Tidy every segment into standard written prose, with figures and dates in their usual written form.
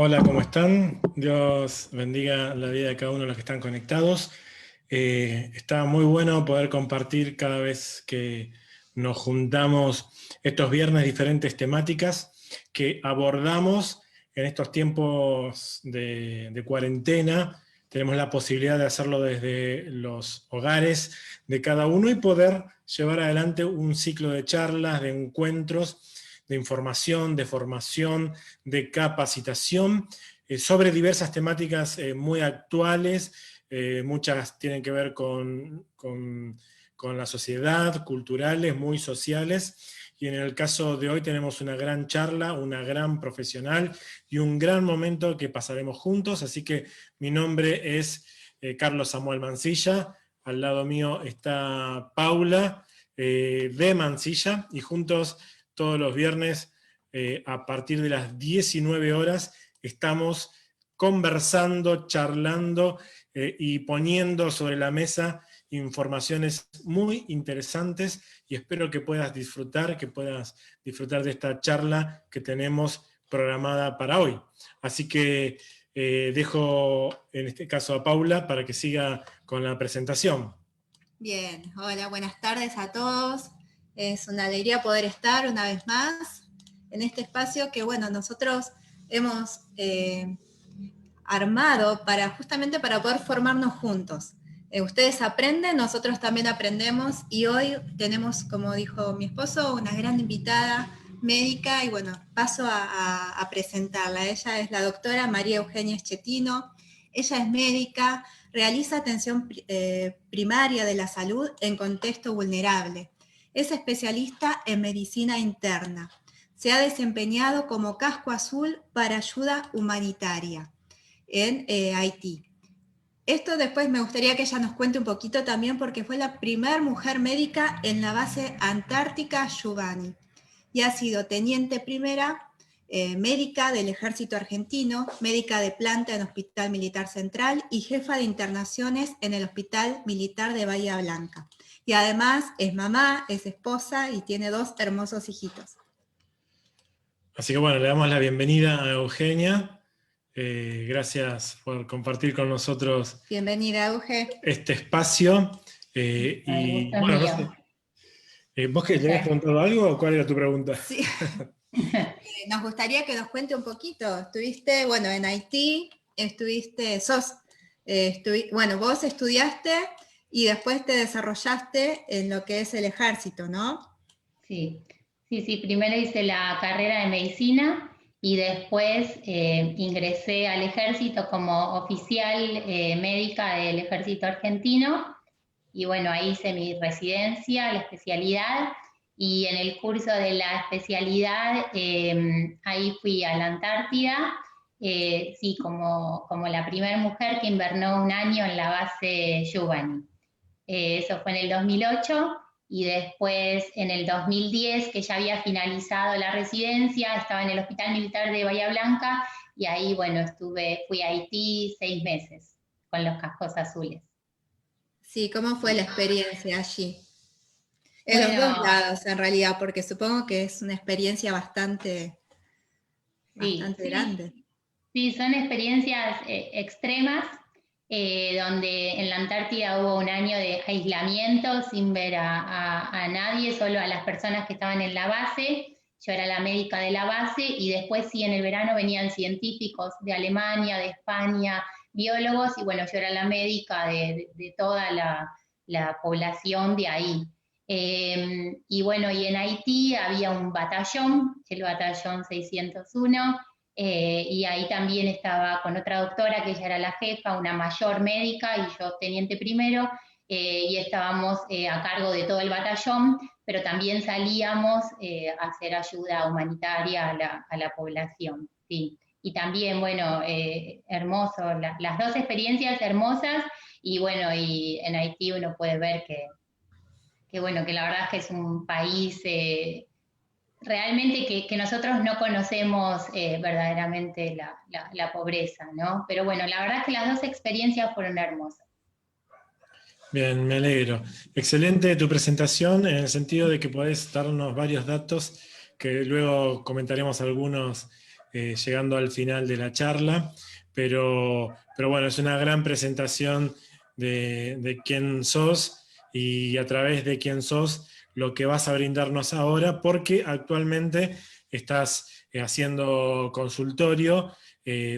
Hola, ¿cómo están? Dios bendiga la vida de cada uno de los que están conectados. Está muy bueno poder compartir cada vez que nos juntamos estos viernes diferentes temáticas que abordamos en estos tiempos de cuarentena. Tenemos la posibilidad de hacerlo desde los hogares de cada uno y poder llevar adelante un ciclo de charlas, de encuentros, de información, de formación, de capacitación sobre diversas temáticas muy actuales. Muchas tienen que ver con la sociedad, culturales, muy sociales. Y en el caso de hoy tenemos una gran charla, una gran profesional y un gran momento que pasaremos juntos. Así que mi nombre es Carlos Samuel Mancilla. Al lado mío está Paula de Mancilla y juntos todos los viernes a partir de las 19 horas estamos conversando, charlando y poniendo sobre la mesa informaciones muy interesantes y espero que puedas disfrutar de esta charla que tenemos programada para hoy. Así que dejo en este caso a Paula para que siga con la presentación. Bien, hola, buenas tardes a todos. Es una alegría poder estar una vez más en este espacio que, bueno, nosotros hemos armado justamente para poder formarnos juntos. Ustedes aprenden, nosotros también aprendemos y hoy tenemos, como dijo mi esposo, una gran invitada médica y bueno, paso a presentarla. Ella es la doctora María Eugenia Schettino. Ella es médica, realiza atención primaria de la salud en contexto vulnerable. Es especialista en medicina interna. Se ha desempeñado como casco azul para ayuda humanitaria en Haití. Esto después me gustaría que ella nos cuente un poquito también porque fue la primera mujer médica en la base antártica Yubani y ha sido teniente primera médica del ejército argentino, médica de planta en Hospital Militar Central y jefa de internaciones en el Hospital Militar de Bahía Blanca. Y además es mamá, es esposa y tiene 2 hermosos hijitos. Así que bueno, le damos la bienvenida a Eugenia. Gracias por compartir con nosotros Bienvenida, Euge. este espacio. Y bueno, no sé, ¿vos que le habías preguntado algo o cuál era tu pregunta? Sí. Nos gustaría que nos cuente un poquito. Estuviste, bueno, en Haití, bueno, vos estudiaste y después te desarrollaste en lo que es el ejército, ¿no? Sí, primero hice la carrera de medicina y después ingresé al ejército como oficial médica del ejército argentino y bueno, ahí hice mi residencia, la especialidad y en el curso de la especialidad ahí fui a la Antártida, sí, como la primera mujer que invernó un año en la base Yubani. Eso fue en el 2008 y después en el 2010, que ya había finalizado la residencia, estaba en el Hospital Militar de Bahía Blanca y ahí, bueno, fui a Haití 6 meses con los cascos azules. Sí, ¿cómo fue la experiencia allí? En Bueno, los 2 lados, en realidad, porque supongo que es una experiencia bastante grande. Sí, son experiencias extremas, donde en la Antártida hubo un año de aislamiento sin ver a nadie, solo a las personas que estaban en la base. Yo era la médica de la base y después sí, en el verano venían científicos de Alemania, de España, biólogos, y bueno, yo era la médica de toda la población de ahí. Y bueno, y en Haití había un batallón, el batallón 601, y ahí también estaba con otra doctora, que ella era la jefa, una mayor médica, y yo teniente primero, y estábamos a cargo de todo el batallón, pero también salíamos a hacer ayuda humanitaria a la población, sí. Y también, bueno, hermoso, las 2 experiencias hermosas, y bueno, y en Haití uno puede ver que bueno, que la verdad es que es un país realmente que nosotros no conocemos verdaderamente la pobreza, ¿no? Pero bueno, la verdad es que las 2 experiencias fueron hermosas. Bien, me alegro. Excelente tu presentación en el sentido de que podés darnos varios datos que luego comentaremos algunos llegando al final de la charla, pero bueno, es una gran presentación de quién sos y a través de quién sos lo que vas a brindarnos ahora, porque actualmente estás haciendo consultorio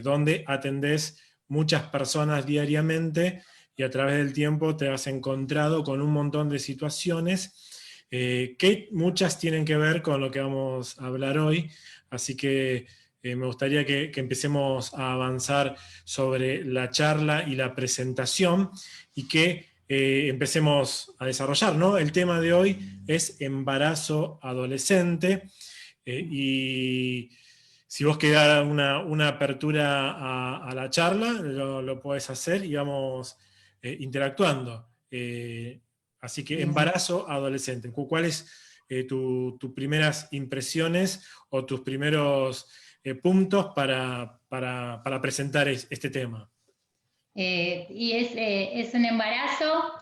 donde atendés muchas personas diariamente y a través del tiempo te has encontrado con un montón de situaciones que muchas tienen que ver con lo que vamos a hablar hoy, así que me gustaría que empecemos a avanzar sobre la charla y la presentación y que empecemos a desarrollar, ¿no? El tema de hoy es embarazo adolescente y si vos querés dar una apertura a la charla, lo podés hacer y vamos interactuando. Así que Bien. embarazo adolescente. ¿Cuáles tus primeras impresiones o tus primeros puntos para presentar este tema? Y es un embarazo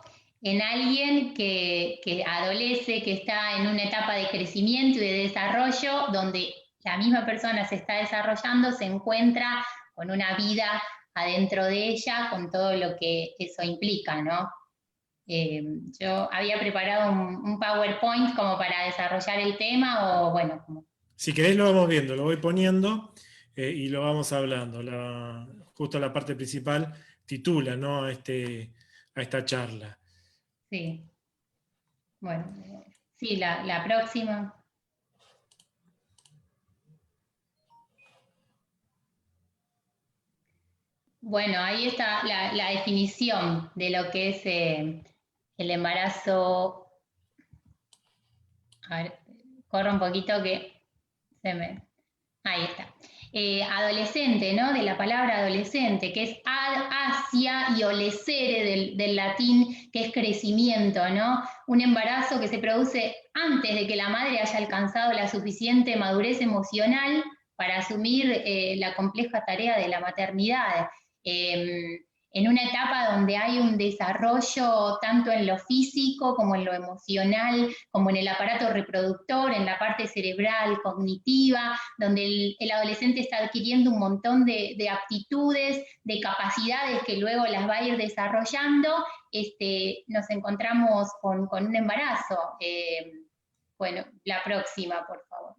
en alguien que adolece, que está en una etapa de crecimiento y de desarrollo, donde la misma persona se está desarrollando, se encuentra con una vida adentro de ella, con todo lo que eso implica, ¿no? Yo había preparado un PowerPoint como para desarrollar el tema, o bueno, como... Si querés lo vamos viendo, lo voy poniendo y lo vamos hablando. Justo la parte principal titula, ¿no? a esta charla. Sí. Bueno, sí, la próxima. Bueno, ahí está la definición de lo que es el embarazo. A ver, corro un poquito que se me... Ahí está. Adolescente, ¿no? De la palabra adolescente, que es ad, hacia y olecere del latín, que es crecimiento, ¿no? Un embarazo que se produce antes de que la madre haya alcanzado la suficiente madurez emocional para asumir la compleja tarea de la maternidad. En una etapa donde hay un desarrollo tanto en lo físico como en lo emocional, como en el aparato reproductor, en la parte cerebral, cognitiva, donde el adolescente está adquiriendo un montón de aptitudes, de capacidades que luego las va a ir desarrollando, nos encontramos con un embarazo. Bueno, la próxima, por favor.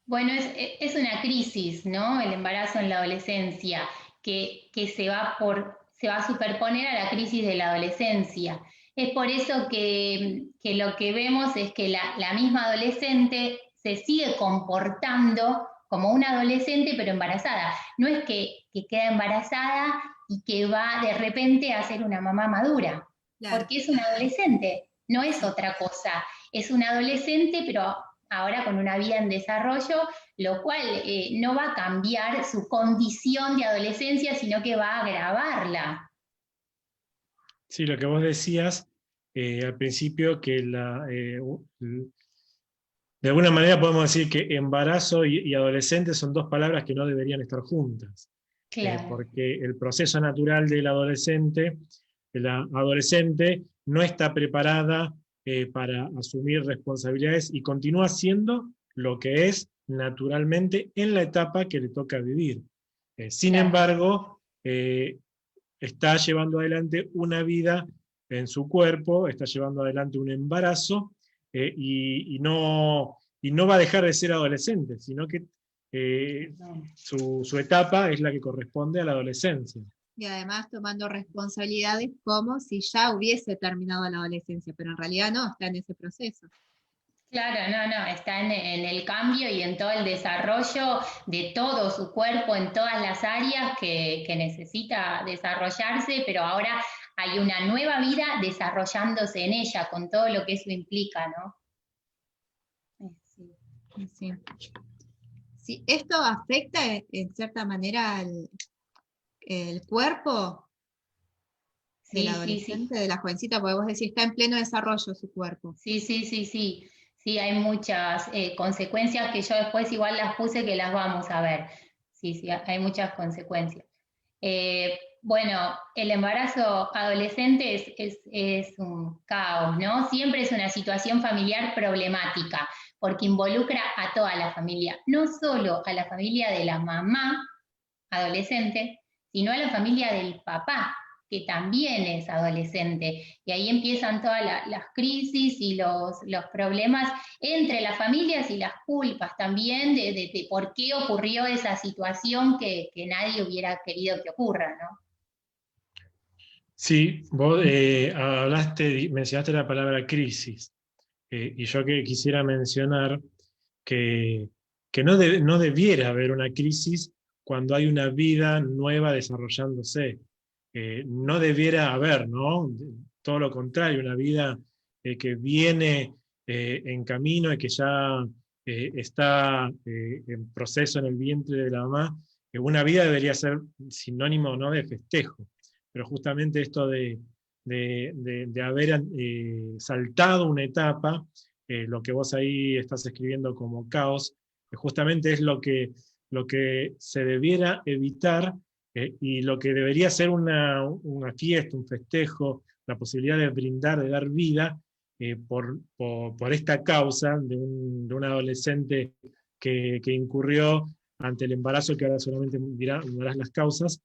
Bueno, es una crisis, ¿no? El embarazo en la adolescencia, que se va a superponer a la crisis de la adolescencia. Es por eso que lo que vemos es que la misma adolescente se sigue comportando como una adolescente, pero embarazada. No es que queda embarazada y que va de repente a ser una mamá madura, Claro. porque es una adolescente, no es otra cosa. Es una adolescente, pero ahora con una vida en desarrollo, lo cual no va a cambiar su condición de adolescencia, sino que va a agravarla. Sí, lo que vos decías al principio, que de alguna manera podemos decir que embarazo y adolescente son dos palabras que no deberían estar juntas. Claro. Porque el proceso natural del adolescente, de la adolescente, no está preparada para asumir responsabilidades y continúa siendo lo que es naturalmente en la etapa que le toca vivir. Sin Claro. embargo, está llevando adelante una vida en su cuerpo, está llevando adelante un embarazo y no va a dejar de ser adolescente, sino que su etapa es la que corresponde a la adolescencia. Y además tomando responsabilidades como si ya hubiese terminado la adolescencia, pero en realidad no, está en ese proceso. Claro, no, está en el cambio y en todo el desarrollo de todo su cuerpo, en todas las áreas que necesita desarrollarse, pero ahora hay una nueva vida desarrollándose en ella, con todo lo que eso implica, ¿no? Sí. Sí, esto afecta en cierta manera el cuerpo del adolescente, de la jovencita, porque vos decís, está en pleno desarrollo su cuerpo. Sí. Sí, hay muchas consecuencias que yo después igual las puse que las vamos a ver. Sí, hay muchas consecuencias. Bueno, el embarazo adolescente es un caos, ¿no? Siempre es una situación familiar problemática, porque involucra a toda la familia, no solo a la familia de la mamá adolescente, sino a la familia del papá, que también es adolescente. Y ahí empiezan todas las crisis y los problemas entre las familias y las culpas también de por qué ocurrió esa situación que nadie hubiera querido que ocurra, ¿no? Sí, vos mencionaste la palabra crisis, y yo que quisiera mencionar que, que no debiera haber una crisis cuando hay una vida nueva desarrollándose. No debiera haber, ¿no? Todo lo contrario, una vida que viene en camino y que ya está en proceso en el vientre de la mamá. Una vida debería ser sinónimo, ¿no?, de festejo, pero justamente esto de haber saltado una etapa, lo que vos ahí estás escribiendo como caos, justamente es lo que se debiera evitar, y lo que debería ser una fiesta, un festejo, la posibilidad de brindar, de dar vida, por esta causa de un adolescente que incurrió ante el embarazo, que ahora solamente dirás las causas,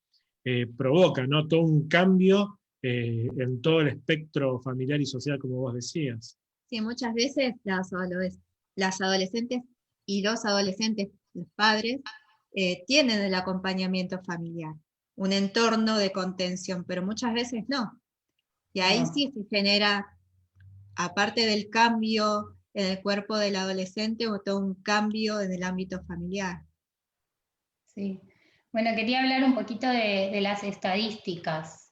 provoca, ¿no?, todo un cambio en todo el espectro familiar y social, como vos decías. Sí, muchas veces las adolescentes y los adolescentes, los padres, tienen el acompañamiento familiar, un entorno de contención, pero muchas veces no. Y ahí No. sí se genera, aparte del cambio en el cuerpo del adolescente, o todo un cambio en el ámbito familiar. Sí. Bueno, quería hablar un poquito de las estadísticas.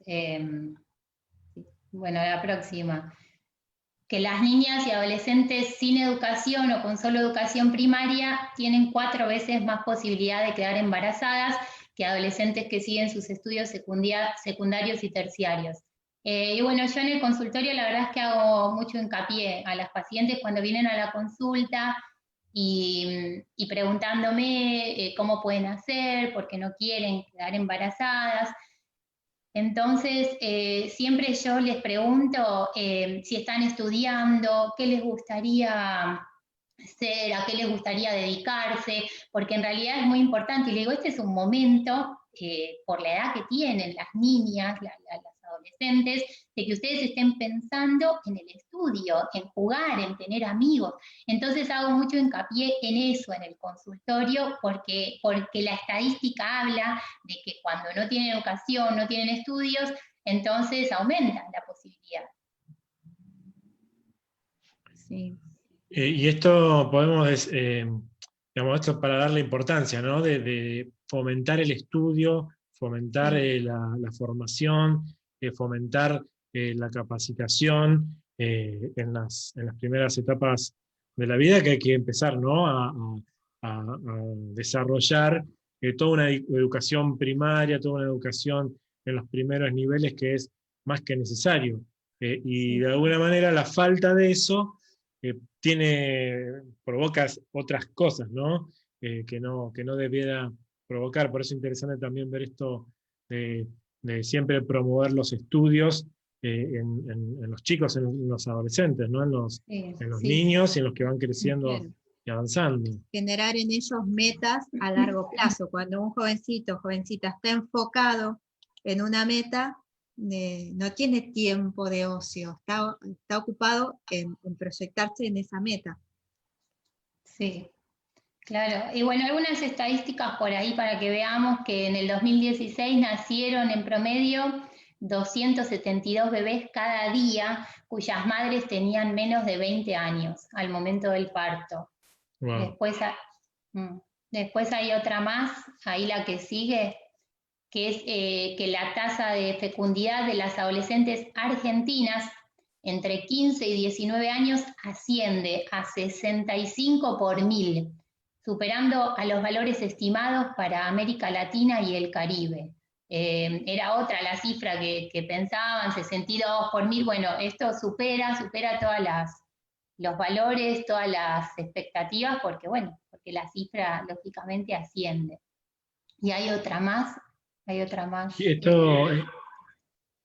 Bueno, la próxima. Que las niñas y adolescentes sin educación o con solo educación primaria tienen 4 veces más posibilidad de quedar embarazadas que adolescentes que siguen sus estudios secundarios y terciarios. Y bueno, yo en el consultorio la verdad es que hago mucho hincapié a las pacientes cuando vienen a la consulta y preguntándome cómo pueden hacer, por qué no quieren quedar embarazadas. Entonces, siempre yo les pregunto si están estudiando, qué les gustaría hacer, a qué les gustaría dedicarse, porque en realidad es muy importante. Y le digo, este es un momento, por la edad que tienen las niñas, las adolescentes, de que ustedes estén pensando en el estudio, en jugar, en tener amigos. Entonces hago mucho hincapié en eso en el consultorio, porque la estadística habla de que cuando no tienen educación, no tienen estudios, entonces aumenta la posibilidad. Sí. Y esto podemos, digamos, esto para darle importancia, ¿no?, de fomentar el estudio, fomentar la formación, fomentar la capacitación en las primeras etapas de la vida, que hay que empezar, ¿no?, a desarrollar toda una educación primaria, toda una educación en los primeros niveles, que es más que necesario. Y de alguna manera la falta de eso provoca otras cosas, ¿no? Que no debiera provocar. Por eso es interesante también ver esto de siempre promover los estudios en los chicos, en los adolescentes, ¿no? En los niños y en los que van creciendo y avanzando. Generar en ellos metas a largo plazo. Cuando un jovencito o jovencita está enfocado en una meta, no tiene tiempo de ocio, está ocupado en proyectarse en esa meta. Sí, claro. Y bueno, algunas estadísticas por ahí para que veamos que en el 2016 nacieron en promedio 272 bebés cada día, cuyas madres tenían menos de 20 años al momento del parto. Wow. Después hay otra más, ahí la que sigue, que es que la tasa de fecundidad de las adolescentes argentinas entre 15 y 19 años asciende a 65 por 1000, superando a los valores estimados para América Latina y el Caribe. Era otra la cifra que pensaban, 62 por 1000. Bueno, esto supera todas los valores, todas las expectativas, porque la cifra lógicamente asciende. Y hay otra más, Hay otra más. Y esto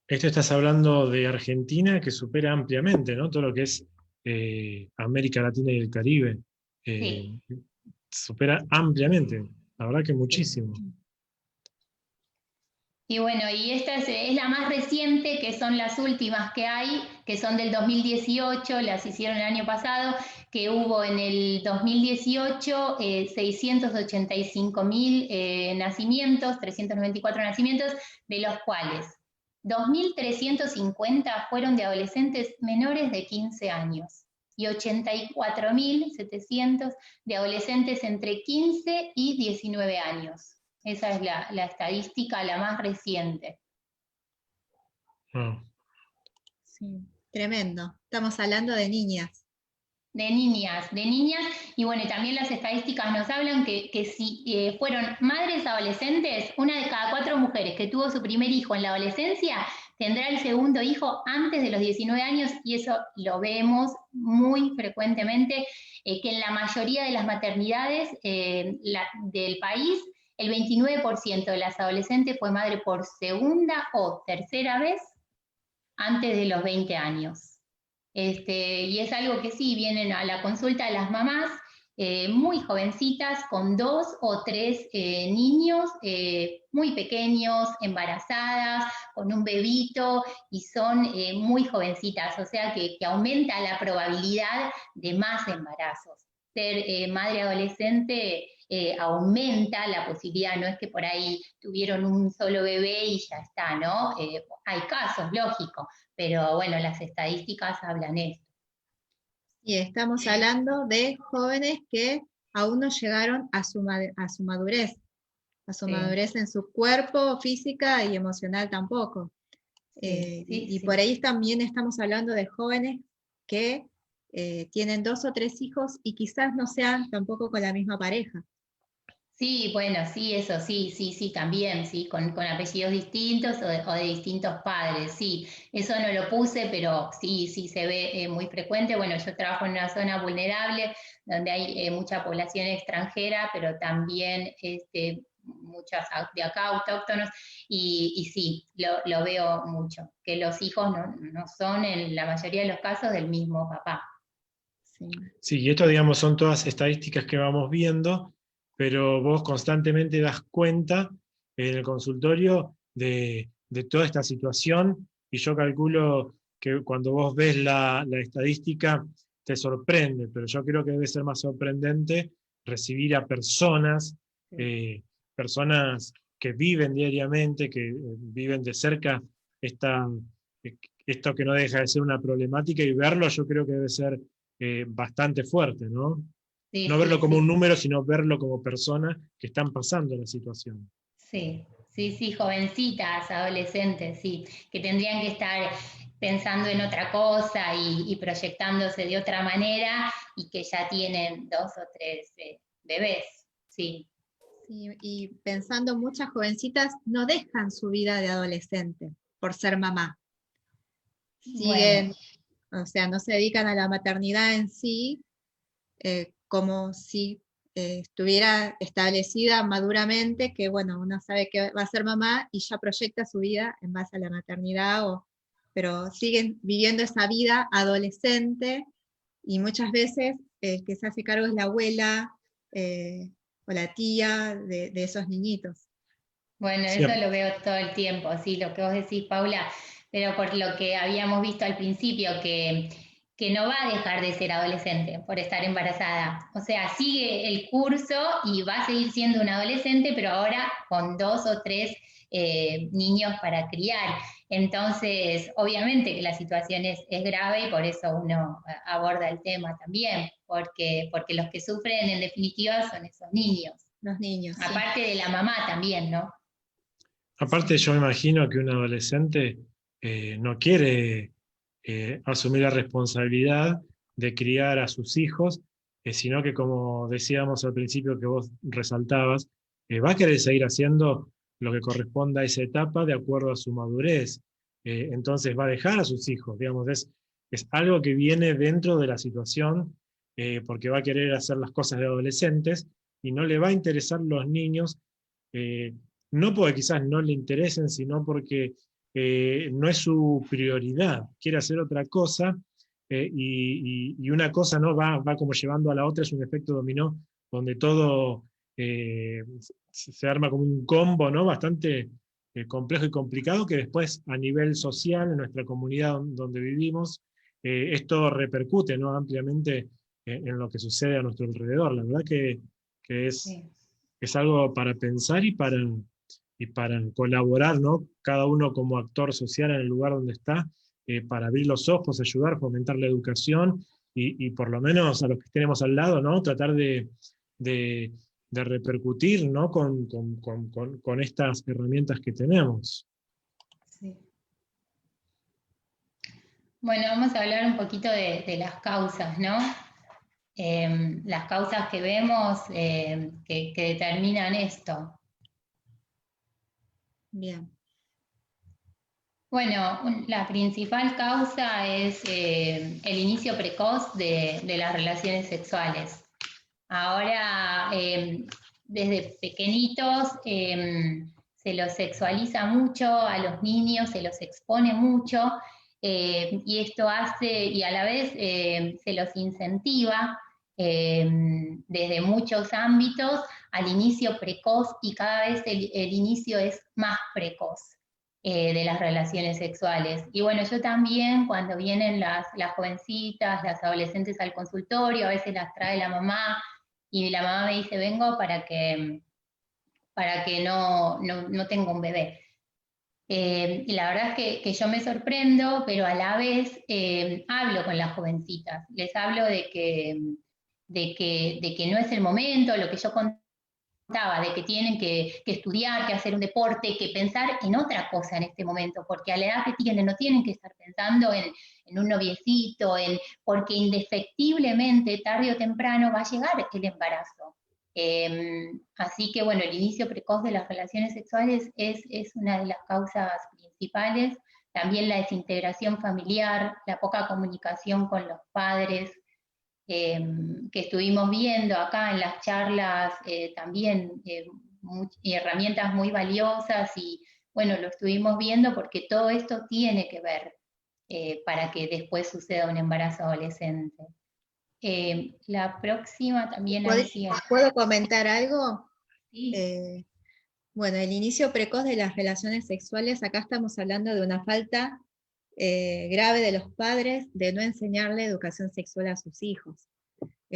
estás hablando de Argentina, que supera ampliamente, ¿no? Todo lo que es América Latina y el Caribe. Eh, Sí, supera ampliamente, la verdad que sí. muchísimo. Y bueno, y esta es la más reciente, que son las últimas que hay, que son del 2018, las hicieron el año pasado, que hubo en el 2018 685.000 nacimientos, 394 nacimientos, de los cuales 2.350 fueron de adolescentes menores de 15 años y 84.700 de adolescentes entre 15 y 19 años. Esa es la estadística, la más reciente. Ah. Sí, tremendo. Estamos hablando de niñas. De niñas, y bueno, y también las estadísticas nos hablan que si fueron madres adolescentes, una de cada 4 mujeres que tuvo su primer hijo en la adolescencia tendrá el segundo hijo antes de los 19 años, y eso lo vemos muy frecuentemente, que en la mayoría de las maternidades del país, el 29% de las adolescentes fue madre por segunda o tercera vez antes de los 20 años. Y es algo que sí, vienen a la consulta de las mamás muy jovencitas, con 2 o 3 niños muy pequeños, embarazadas, con un bebito, y son muy jovencitas, o sea que aumenta la probabilidad de más embarazos. Ser madre adolescente aumenta la posibilidad, no es que por ahí tuvieron un solo bebé y ya está, ¿no? Hay casos, lógico, pero bueno, las estadísticas hablan esto. Y estamos hablando de jóvenes que aún no llegaron a su madurez, Sí, en su cuerpo, física y emocional tampoco. sí, sí, Y por sí. ahí también estamos hablando de jóvenes que tienen 2 o 3 hijos y quizás no sean tampoco con la misma pareja. Sí, bueno, sí, eso, sí, también, sí, con apellidos distintos o de distintos padres, sí. Eso no lo puse, pero sí, se ve muy frecuente. Bueno, yo trabajo en una zona vulnerable donde hay mucha población extranjera, pero también muchas de acá, autóctonos, y sí, lo veo mucho, que los hijos no son en la mayoría de los casos del mismo papá. Sí. Sí, y esto, digamos, son todas estadísticas que vamos viendo, pero vos constantemente das cuenta en el consultorio de toda esta situación, y yo calculo que cuando vos ves la estadística te sorprende, pero yo creo que debe ser más sorprendente recibir a personas, Sí. eh, personas que viven diariamente, que viven de cerca esta, esto que no deja de ser una problemática, y verlo yo creo que debe ser bastante fuerte, ¿no? Sí, No verlo sí, como un sí. número, sino verlo como personas que están pasando la situación. Sí, jovencitas, adolescentes, sí, que tendrían que estar pensando en otra cosa y proyectándose de otra manera, y que ya tienen 2 o 3 bebés, sí. Sí, y pensando, muchas jovencitas no dejan su vida de adolescente por ser mamá. Bueno, Siguen, o sea, no se dedican a la maternidad en sí, como si estuviera establecida maduramente que, bueno, uno sabe que va a ser mamá y ya proyecta su vida en base a la maternidad, pero siguen viviendo esa vida adolescente, y muchas veces el que se hace cargo es la abuela o la tía de esos niñitos. bueno, Sí, eso lo veo todo el tiempo, sí, lo que vos decís, Paula, pero por lo que habíamos visto al principio, que no va a dejar de ser adolescente por estar embarazada. O sea, sigue el curso y va a seguir siendo un adolescente, pero ahora con 2 o 3 niños para criar. Entonces, obviamente que la situación es grave, y por eso uno aborda el tema también, porque los que sufren en definitiva son esos niños. Los niños, sí. Aparte de la mamá también, ¿no? aparte yo me imagino que un adolescente no quiere asumir la responsabilidad de criar a sus hijos, sino que, como decíamos al principio que vos resaltabas, va a querer seguir haciendo lo que corresponda a esa etapa de acuerdo a su madurez. Entonces va a dejar a sus hijos, digamos, es algo que viene dentro de la situación, porque va a querer hacer las cosas de adolescentes y no le va a interesar los niños. no porque quizás no le interesen, sino porque no es su prioridad, quiere hacer otra cosa, y una cosa no va como llevando a la otra, es un efecto dominó, donde todo se arma como un combo, ¿no? Bastante complejo y complicado, que después a nivel social, en nuestra comunidad donde vivimos, esto repercute, ¿no? Ampliamente en lo que sucede a nuestro alrededor. La verdad que Sí. es algo para pensar y para colaborar, ¿no? Cada uno como actor social en el lugar donde está, para abrir los ojos, ayudar, fomentar la educación y por lo menos a los que tenemos al lado, ¿no? Tratar de, de repercutir, ¿no? Con estas herramientas que tenemos. Sí. Bueno, vamos a hablar un poquito de las causas, ¿no? Las causas que vemos que determinan esto. Bien. Bueno, la principal causa es el inicio precoz de las relaciones sexuales. Ahora, desde pequeñitos, se los sexualiza mucho a los niños, se los expone mucho, y esto hace, y a la vez se los incentiva desde muchos ámbitos al inicio precoz, y cada vez el inicio es más precoz de las relaciones sexuales. Y bueno, yo también, cuando vienen las jovencitas, las adolescentes al consultorio, a veces las trae la mamá, y la mamá me dice, vengo para que no tenga un bebé. Y la verdad es que yo me sorprendo, pero a la vez hablo con las jovencitas, les hablo de que no es el momento, lo que yo contaba, de que tienen que estudiar, que hacer un deporte, que pensar en otra cosa en este momento, porque a la edad que tienen no tienen que estar pensando en un noviecito, porque indefectiblemente, tarde o temprano, va a llegar el embarazo. Así que bueno, el inicio precoz de las relaciones sexuales es una de las causas principales. También la desintegración familiar, la poca comunicación con los padres, que estuvimos viendo acá en las charlas, también herramientas muy valiosas, y bueno, lo estuvimos viendo porque todo esto tiene que ver para que después suceda un embarazo adolescente. La próxima también ahí sigue. ¿Puedo comentar algo? Sí. Bueno, el inicio precoz de las relaciones sexuales, acá estamos hablando de una falta grave de los padres de no enseñarle educación sexual a sus hijos.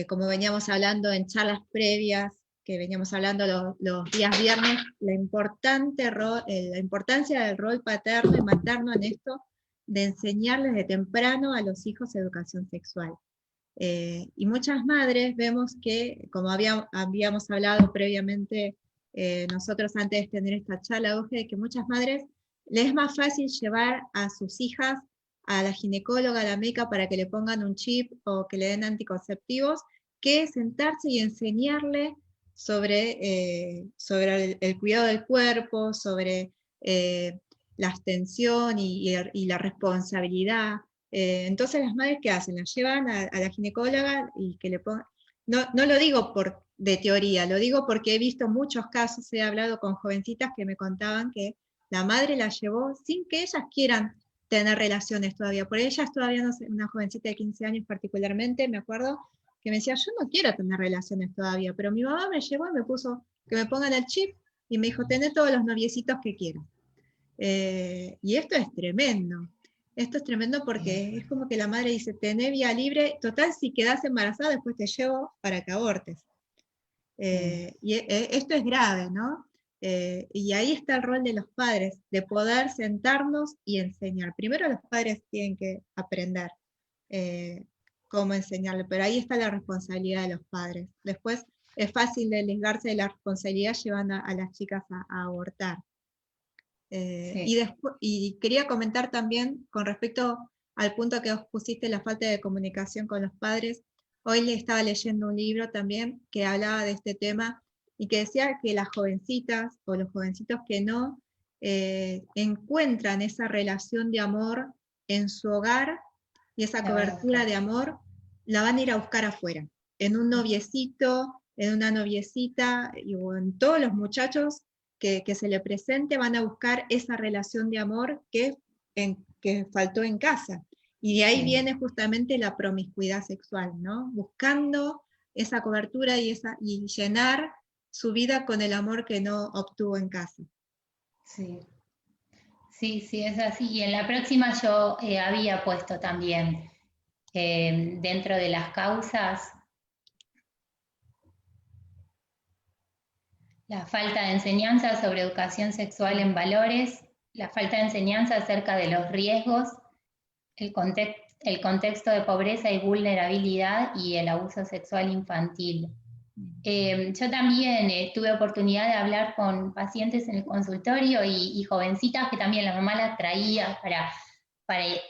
Como veníamos hablando en charlas previas, que veníamos hablando los días viernes, la importancia del rol paterno y materno en esto, de enseñarles de temprano a los hijos educación sexual. Y muchas madres vemos que, como habíamos hablado previamente nosotros antes de tener esta charla, de que muchas madres les es más fácil llevar a sus hijas a la ginecóloga, a la médica, para que le pongan un chip o que le den anticonceptivos, que sentarse y enseñarle sobre el cuidado del cuerpo, sobre la abstención y la responsabilidad. Entonces las madres, ¿qué hacen? Las llevan a la ginecóloga y que le pongan... No lo digo de teoría, lo digo porque he visto muchos casos, he hablado con jovencitas que me contaban que la madre la llevó sin que ellas quieran tener relaciones todavía. Por ellas todavía no sé, una jovencita de 15 años particularmente, me acuerdo, que me decía, yo no quiero tener relaciones todavía, pero mi mamá me llevó y me puso que me pongan el chip y me dijo, tené todos los noviecitos que quieras. Y esto es tremendo. Esto es tremendo porque es como que la madre dice, tené vía libre, total, si quedás embarazada, después te llevo para que abortes. Y esto es grave, ¿no? Y ahí está el rol de los padres, de poder sentarnos y enseñar. Primero los padres tienen que aprender cómo enseñarle, pero ahí está la responsabilidad de los padres. Después es fácil desligarse de la responsabilidad llevando a las chicas a abortar. Sí. Y quería comentar también con respecto al punto que os pusiste, la falta de comunicación con los padres. Hoy le estaba leyendo un libro también que hablaba de este tema y que decía que las jovencitas o los jovencitos que no encuentran esa relación de amor en su hogar y esa cobertura de amor, la van a ir a buscar afuera, en un noviecito, en una noviecita, y en todos los muchachos que se le presente, van a buscar esa relación de amor que faltó en casa. Y de ahí viene justamente la promiscuidad sexual, ¿no? Buscando esa cobertura y llenar su vida con el amor que no obtuvo en casa. Sí. Sí, sí, es así. Y en la próxima yo había puesto también dentro de las causas la falta de enseñanza sobre educación sexual en valores, la falta de enseñanza acerca de los riesgos, el contexto de pobreza y vulnerabilidad y el abuso sexual infantil. Yo también tuve oportunidad de hablar con pacientes en el consultorio y jovencitas que también la mamá las traía para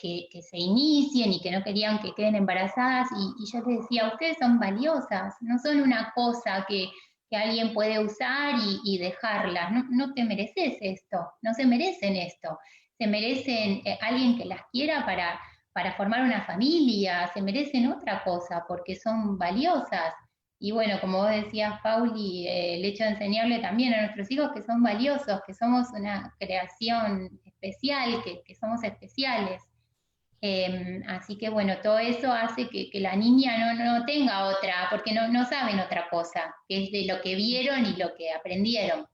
que se inicien y que no querían que queden embarazadas, y yo les decía, ustedes son valiosas, no son una cosa que alguien puede usar y dejarlas, no te mereces esto, no se merecen esto, se merecen alguien que las quiera para formar una familia, se merecen otra cosa porque son valiosas. Y bueno, como vos decías, Pauli, el hecho de enseñarle también a nuestros hijos que son valiosos, que somos una creación especial, que somos especiales. Así que bueno, todo eso hace que la niña no tenga otra, porque no saben otra cosa, que es de lo que vieron y lo que aprendieron.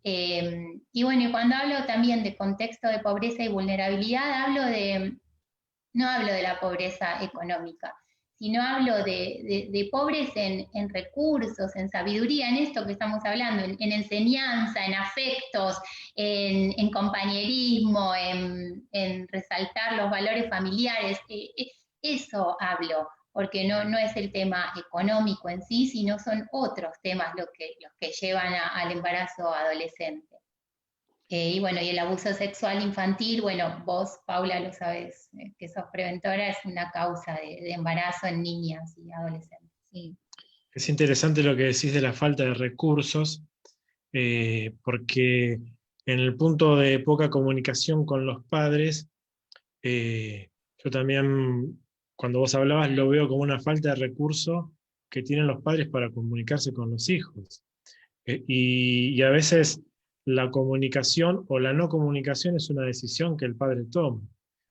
Y bueno, y cuando hablo también de contexto de pobreza y vulnerabilidad, no hablo de la pobreza económica, sino hablo de pobres en recursos, en sabiduría, en esto que estamos hablando, en enseñanza, en afectos, en compañerismo, en resaltar los valores familiares. Eso hablo, porque no es el tema económico en sí, sino son otros temas los que llevan al embarazo adolescente. Y bueno, y el abuso sexual infantil, bueno, vos, Paula, lo sabés, que sos preventora, es una causa de embarazo en niñas y adolescentes. Sí. Es interesante lo que decís de la falta de recursos, porque en el punto de poca comunicación con los padres, yo también, cuando vos hablabas, lo veo como una falta de recursos que tienen los padres para comunicarse con los hijos. Y a veces la comunicación o la no comunicación es una decisión que el padre toma.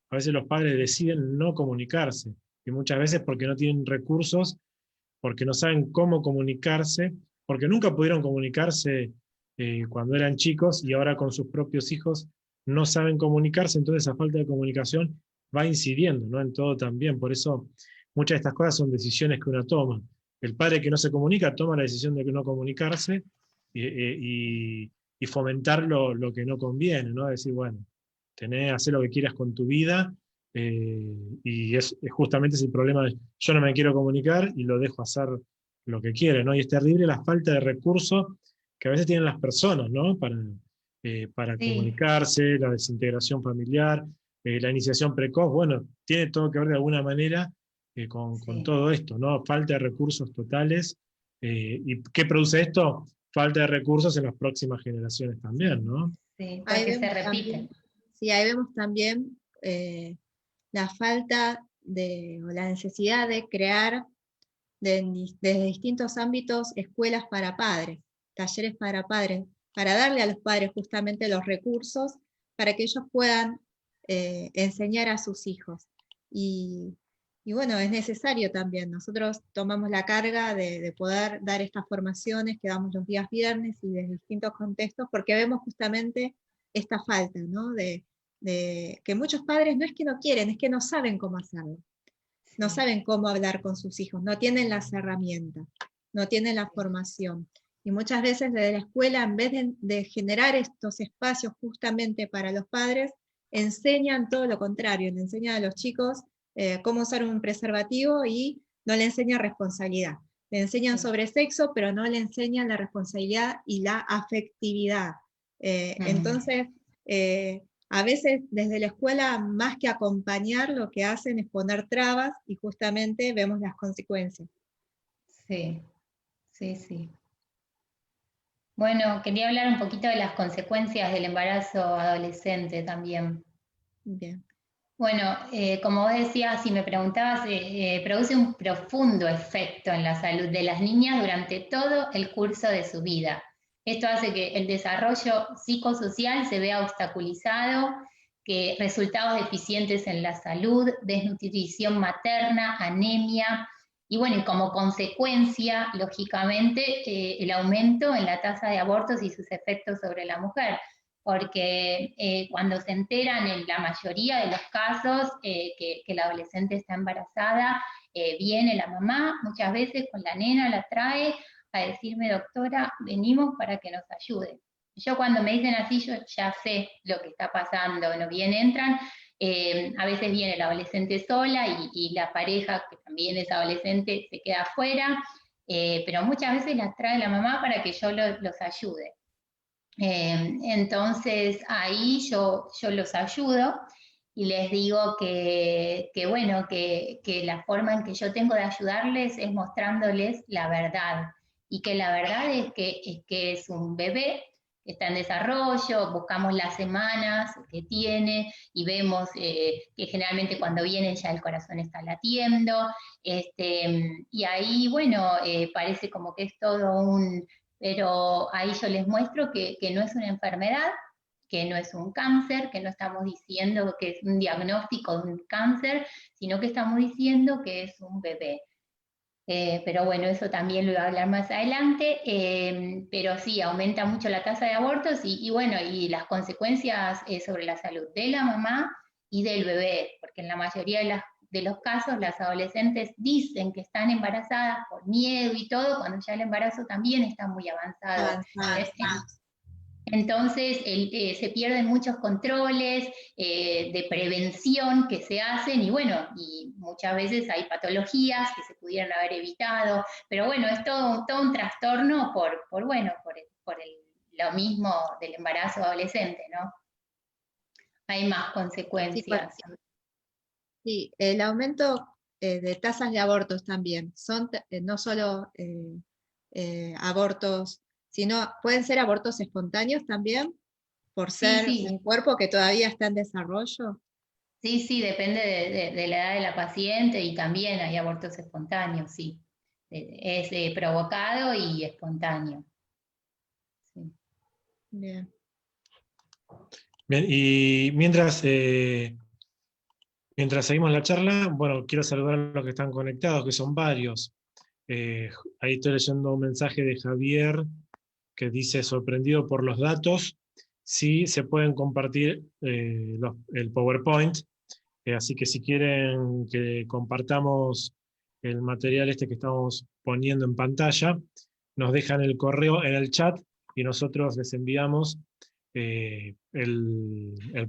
A veces los padres deciden no comunicarse, y muchas veces porque no tienen recursos, porque no saben cómo comunicarse, porque nunca pudieron comunicarse cuando eran chicos y ahora con sus propios hijos no saben comunicarse, entonces esa falta de comunicación va incidiendo, ¿no?, en todo también. Por eso muchas de estas cosas son decisiones que uno toma. El padre que no se comunica toma la decisión de no comunicarse y fomentar lo que no conviene, ¿no? Decir, bueno, hacer lo que quieras con tu vida, y es justamente ese el problema de yo no me quiero comunicar y lo dejo hacer lo que quiere, ¿no? Y es terrible la falta de recursos que a veces tienen las personas, ¿no?, para Sí. comunicarse, la desintegración familiar, la iniciación precoz, bueno, tiene todo que ver de alguna manera con todo esto, ¿no? Falta de recursos totales. ¿Y qué produce esto? Falta de recursos en las próximas generaciones también, ¿no? Sí, porque se repite. Sí, ahí vemos también la falta o la necesidad de crear desde distintos ámbitos escuelas para padres, talleres para padres, para darle a los padres justamente los recursos para que ellos puedan enseñar a sus hijos. Y bueno, es necesario también. Nosotros tomamos la carga de poder dar estas formaciones que damos los días viernes y desde distintos contextos, porque vemos justamente esta falta, ¿no? De que muchos padres no es que no quieren, es que no saben cómo hacerlo. No saben cómo hablar con sus hijos, no tienen las herramientas, no tienen la formación. Y muchas veces desde la escuela, en vez de generar estos espacios justamente para los padres, enseñan todo lo contrario, le enseñan a los chicos cómo usar un preservativo y no le enseñan responsabilidad. Le enseñan sobre sexo, pero no le enseñan la responsabilidad y la afectividad. Entonces, a veces desde la escuela, más que acompañar, lo que hacen es poner trabas y justamente vemos las consecuencias. Sí, sí, sí. Bueno, quería hablar un poquito de las consecuencias del embarazo adolescente también. Bien. Bueno, como vos decías, si me preguntabas, produce un profundo efecto en la salud de las niñas durante todo el curso de su vida. Esto hace que el desarrollo psicosocial se vea obstaculizado, que resultados deficientes en la salud, desnutrición materna, anemia, y bueno, y como consecuencia, lógicamente, el aumento en la tasa de abortos y sus efectos sobre la mujer, porque cuando se enteran en la mayoría de los casos que la adolescente está embarazada, viene la mamá, muchas veces con la nena la trae a decirme, doctora, venimos para que nos ayude. Yo cuando me dicen así, yo ya sé lo que está pasando, no bien entran, a veces viene la adolescente sola y la pareja, que también es adolescente, se queda afuera, pero muchas veces las trae la mamá para que yo los ayude. Entonces ahí yo los ayudo y les digo bueno, que la forma en que yo tengo de ayudarles es mostrándoles la verdad, y que la verdad es que es un bebé que está en desarrollo, buscamos las semanas que tiene y vemos que generalmente cuando viene ya el corazón está latiendo, y ahí, bueno, parece como que es todo pero ahí yo les muestro que no es una enfermedad, que no es un cáncer, que no estamos diciendo que es un diagnóstico de un cáncer, sino que estamos diciendo que es un bebé. Pero bueno, eso también lo voy a hablar más adelante, pero sí, aumenta mucho la tasa de abortos y bueno, y las consecuencias sobre la salud de la mamá y del bebé, porque en la mayoría de los casos las adolescentes dicen que están embarazadas por miedo y todo, cuando ya el embarazo también está muy avanzado. Entonces se pierden muchos controles de prevención que se hacen y bueno, y muchas veces hay patologías que se pudieran haber evitado, pero bueno, es todo un trastorno lo mismo del embarazo adolescente, ¿no? Hay más Sí, consecuencias. sí, el aumento de tasas de abortos también, son no solo abortos, sino pueden ser abortos espontáneos también, por Sí, ser sí, un cuerpo que todavía está en desarrollo. sí, depende de la edad de la paciente y también hay abortos espontáneos, sí. Es provocado y espontáneo. Sí. Bien. Bien, y mientras seguimos la charla, bueno, quiero saludar a los que están conectados, que son varios. Ahí estoy leyendo un mensaje de Javier que dice, sorprendido por los datos, sí se pueden compartir el PowerPoint, así que si quieren que compartamos el material este que estamos poniendo en pantalla, nos dejan el correo en el chat y nosotros les enviamos el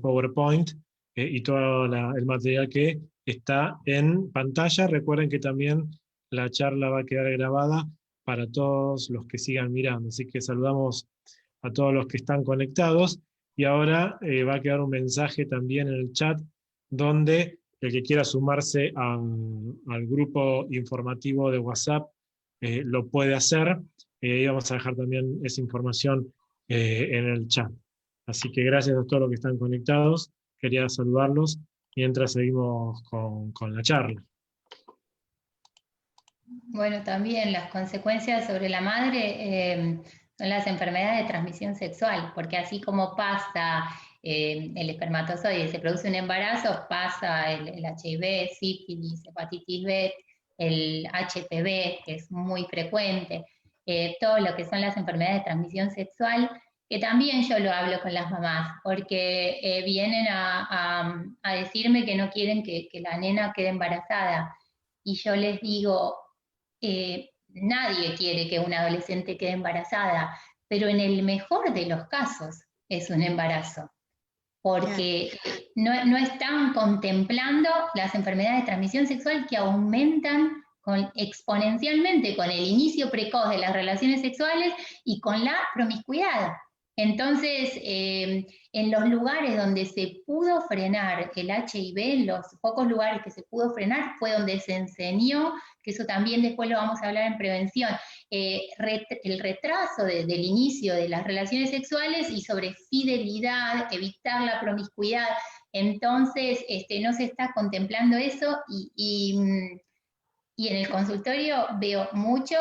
PowerPoint y todo el material que está en pantalla. Recuerden que también la charla va a quedar grabada para todos los que sigan mirando. Así que saludamos a todos los que están conectados. Y ahora va a quedar un mensaje también en el chat donde el que quiera sumarse al grupo informativo de WhatsApp lo puede hacer. Y vamos a dejar también esa información en el chat. Así que gracias a todos los que están conectados. Quería saludarlos mientras seguimos con la charla. Bueno, también las consecuencias sobre la madre son las enfermedades de transmisión sexual, porque así como pasa el espermatozoide, se produce un embarazo, pasa el HIV, sífilis, hepatitis B, el HPV, que es muy frecuente, todo lo que son las enfermedades de transmisión sexual, que también yo lo hablo con las mamás, porque vienen a decirme que no quieren que la nena quede embarazada. Y yo les digo, nadie quiere que una adolescente quede embarazada, pero en el mejor de los casos es un embarazo, porque no están contemplando las enfermedades de transmisión sexual que aumentan exponencialmente con el inicio precoz de las relaciones sexuales y con la promiscuidad. Entonces, en los lugares donde se pudo frenar el HIV, en los pocos lugares que se pudo frenar, fue donde se enseñó, que eso también después lo vamos a hablar en prevención, el retraso del inicio de las relaciones sexuales y sobre fidelidad, evitar la promiscuidad. Entonces, no se está contemplando eso y en el consultorio veo mucho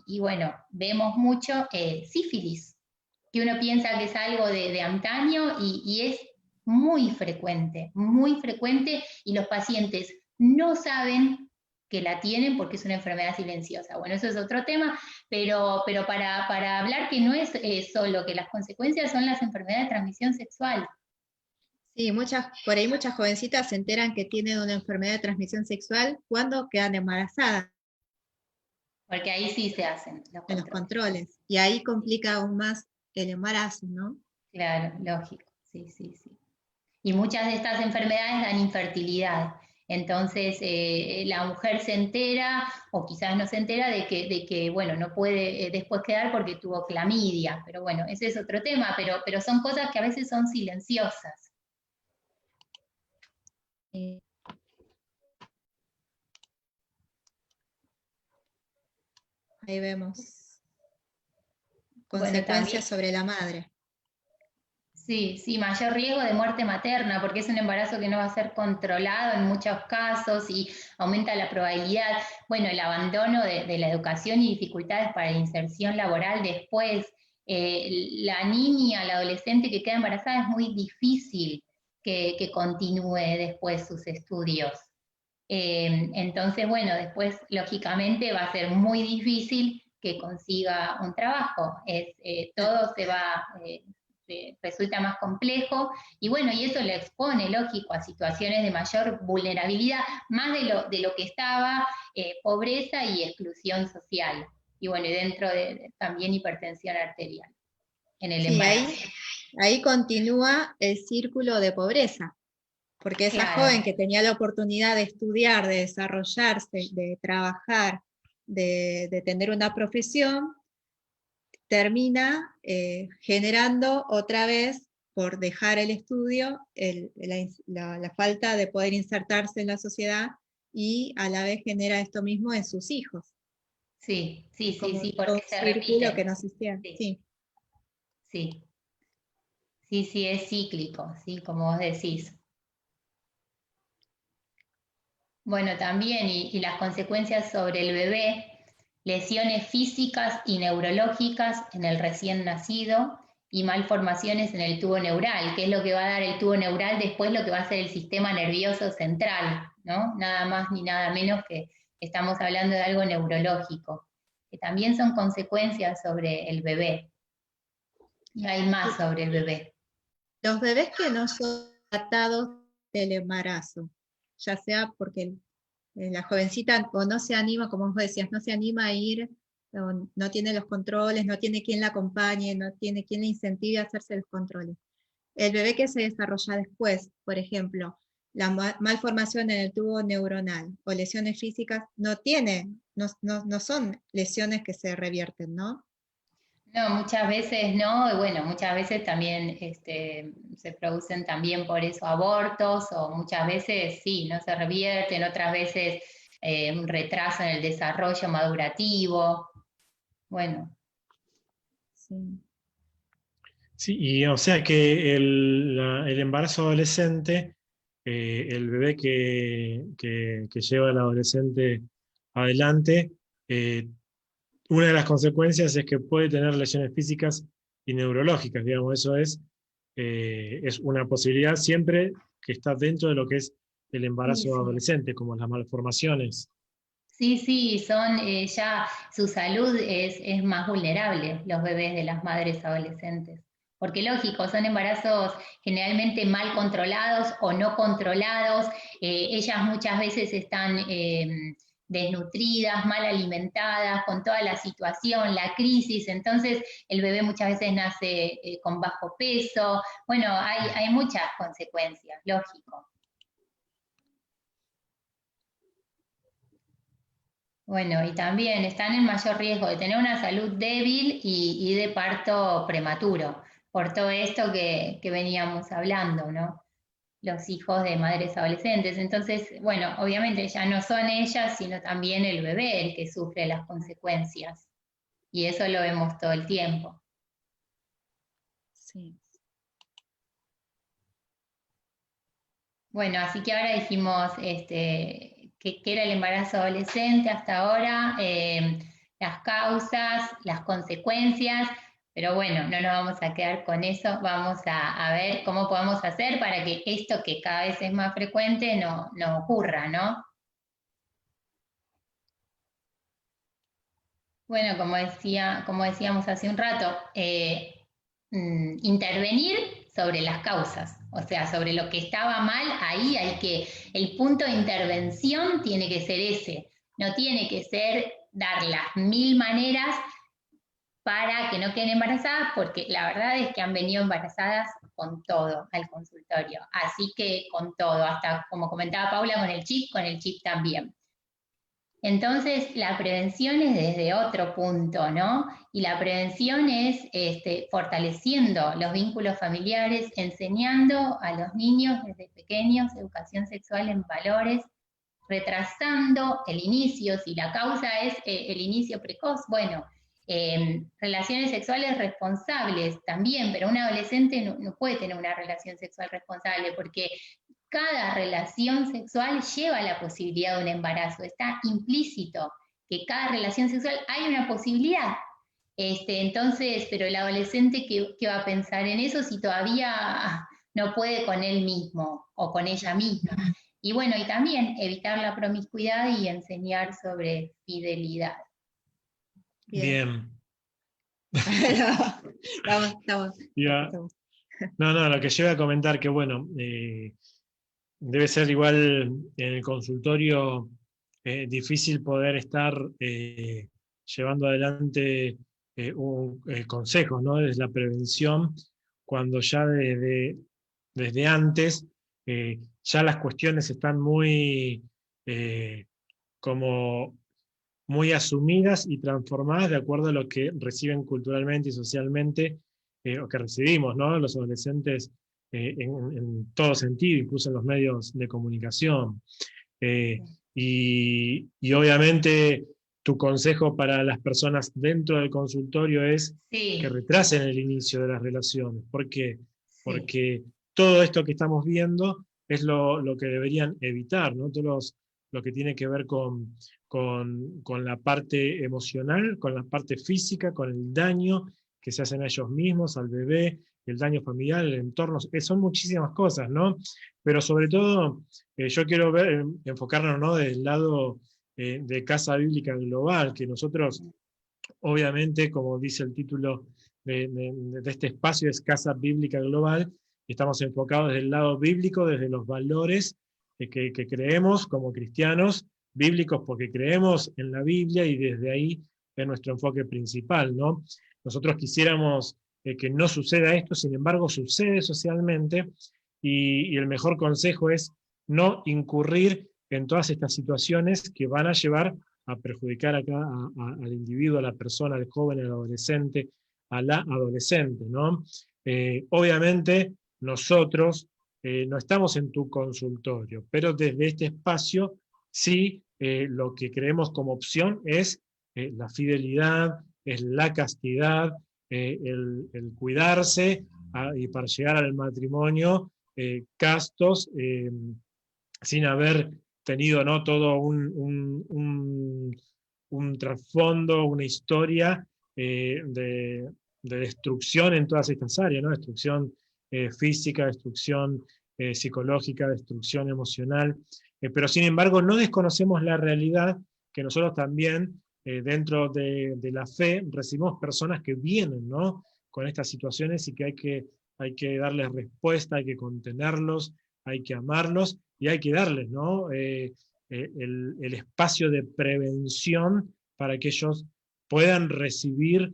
y bueno, vemos mucho sífilis. que uno piensa que es algo de antaño y es muy frecuente, y los pacientes no saben que la tienen porque es una enfermedad silenciosa. Bueno, eso es otro tema, pero para hablar que no es solo, que las consecuencias son las enfermedades de transmisión sexual. Sí, por ahí muchas jovencitas se enteran que tienen una enfermedad de transmisión sexual cuando quedan embarazadas Porque ahí sí se hacen los en los controles. controles. Y ahí complica aún más el embarazo, ¿no? Claro, lógico, sí, sí, sí. Y muchas de estas enfermedades dan infertilidad. Entonces, la mujer se entera, o quizás no se entera, de que bueno, no puede después quedar porque tuvo clamidia. Pero bueno, ese es otro tema, pero son cosas que a veces son silenciosas. Eh, Ahí vemos Bueno, también, consecuencias sobre la madre. sí, sí, mayor riesgo de muerte materna, porque es un embarazo que no va a ser controlado en muchos casos y aumenta la probabilidad, bueno, el abandono de la educación y dificultades para la inserción laboral después. La niña, la adolescente que queda embarazada es muy difícil que continúe después sus estudios. Entonces, bueno, después lógicamente va a ser muy difícil que consiga un trabajo. Todo resulta más complejo y bueno, y eso le expone, lógico, a situaciones de mayor vulnerabilidad, más de lo que estaba, pobreza y exclusión social. Y bueno, y dentro de también hipertensión arterial en el Sí, embarazo. ahí continúa el círculo de pobreza, porque esa Claro, joven que tenía la oportunidad de estudiar, de desarrollarse, de trabajar, de tener una profesión, termina generando otra vez, por dejar el estudio, la falta de poder insertarse en la sociedad, y a la vez genera esto mismo en sus hijos. sí, sí, sí, Como sí, todo porque un se círculo que repite. no existía. Sí, Sí. sí. Sí, sí, es cíclico, sí, como vos decís. Bueno, también, y las consecuencias sobre el bebé, lesiones físicas y neurológicas en el recién nacido y malformaciones en el tubo neural, que es lo que va a dar el tubo neural después, lo que va a ser el sistema nervioso central, ¿no? Nada más ni nada menos que estamos hablando de algo neurológico, que también son consecuencias sobre el bebé. Y hay más sobre el bebé. Los bebés que no son tratados del embarazo, ya sea porque la jovencita o no se anima, como vos decías, no se anima a ir, o no tiene los controles, no tiene quien la acompañe, no tiene quien le incentive a hacerse los controles. El bebé que se desarrolla después, por ejemplo, la malformación en el tubo neuronal o lesiones físicas, no son lesiones que se revierten, ¿no? No, muchas veces no, y bueno, muchas veces también se producen también por eso abortos, o muchas veces sí, no se revierten, otras veces un retraso en el desarrollo madurativo. Bueno, Sí. Sí, y o sea que el embarazo adolescente, el bebé que lleva al adolescente adelante, eh, una de las consecuencias es que puede tener lesiones físicas y neurológicas, digamos, eso es una posibilidad siempre que está dentro de lo que es el sí, embarazo sí. adolescente, como las malformaciones. Sí, sí, son ya su salud es más vulnerable, los bebés de las madres adolescentes. Porque lógico, son embarazos generalmente mal controlados o no controlados. Ellas muchas veces están desnutridas, mal alimentadas, con toda la situación, la crisis. Entonces el bebé muchas veces nace con bajo peso. Bueno, hay muchas consecuencias, lógico. Bueno, y también están en mayor riesgo de tener una salud débil y de parto prematuro, por todo esto que veníamos hablando, ¿no? Los hijos de madres adolescentes. Entonces, bueno, obviamente ya no son ellas, sino también el bebé el que sufre las consecuencias. Y eso lo vemos todo el tiempo. Sí. Bueno, así que ahora dijimos que era el embarazo adolescente hasta ahora, las causas, las consecuencias. Pero bueno, no nos vamos a quedar con eso, vamos a ver cómo podemos hacer para que esto que cada vez es más frecuente no ocurra, ¿no? Bueno, como decíamos hace un rato, intervenir sobre las causas, o sea, sobre lo que estaba mal, ahí el punto de intervención tiene que ser ese, no tiene que ser dar las 1000 maneras para que no queden embarazadas, porque la verdad es que han venido embarazadas con todo al consultorio, así que con todo, hasta como comentaba Paula, con el chip también. Entonces, la prevención es desde otro punto, ¿no? Y la prevención es fortaleciendo los vínculos familiares, enseñando a los niños desde pequeños educación sexual en valores, retrasando el inicio, si la causa es el inicio precoz, bueno, relaciones sexuales responsables también, pero un adolescente no puede tener una relación sexual responsable porque cada relación sexual lleva la posibilidad de un embarazo, está implícito que cada relación sexual hay una posibilidad. Entonces, pero el adolescente, ¿qué va a pensar en eso si todavía no puede con él mismo o con ella misma? Y bueno, y también evitar la promiscuidad y enseñar sobre fidelidad. Bien. Estamos. No, lo que yo iba a comentar que, bueno, debe ser igual en el consultorio difícil poder estar llevando adelante consejos, ¿no? Desde la prevención, cuando ya desde antes ya las cuestiones están como muy asumidas y transformadas de acuerdo a lo que reciben culturalmente y socialmente, o que recibimos, ¿no? Los adolescentes en todo sentido, incluso en los medios de comunicación. Y obviamente tu consejo para las personas dentro del consultorio es que retrasen el inicio de las relaciones. ¿Por qué? Porque todo esto que estamos viendo es lo que deberían evitar, ¿no? Lo que tiene que ver con la parte emocional, con la parte física, con el daño que se hacen a ellos mismos, al bebé, el daño familiar, el entorno, son muchísimas cosas, ¿no? Pero sobre todo, yo quiero enfocarnos, ¿no? Del lado de Casa Bíblica Global, que nosotros, obviamente, como dice el título de este espacio, es Casa Bíblica Global, estamos enfocados desde el lado bíblico, desde los valores que creemos como cristianos, bíblicos porque creemos en la Biblia y desde ahí es nuestro enfoque principal, ¿no? Nosotros quisiéramos que no suceda esto, sin embargo sucede socialmente y el mejor consejo es no incurrir en todas estas situaciones que van a llevar a perjudicar acá al individuo, a la persona, al joven, al adolescente, a la adolescente, ¿no? Obviamente nosotros no estamos en tu consultorio, pero desde este espacio sí lo que creemos como opción es la fidelidad, es la castidad, el cuidarse y para llegar al matrimonio castos, sin haber tenido, ¿no? Todo un trasfondo, una historia de destrucción en todas estas áreas, ¿no? Destrucción física, destrucción psicológica, destrucción emocional, pero sin embargo no desconocemos la realidad que nosotros también dentro de la fe recibimos personas que vienen, ¿no? Con estas situaciones y que hay que darles respuesta, hay que contenerlos, hay que amarlos y hay que darles, ¿no? El espacio de prevención para que ellos puedan recibir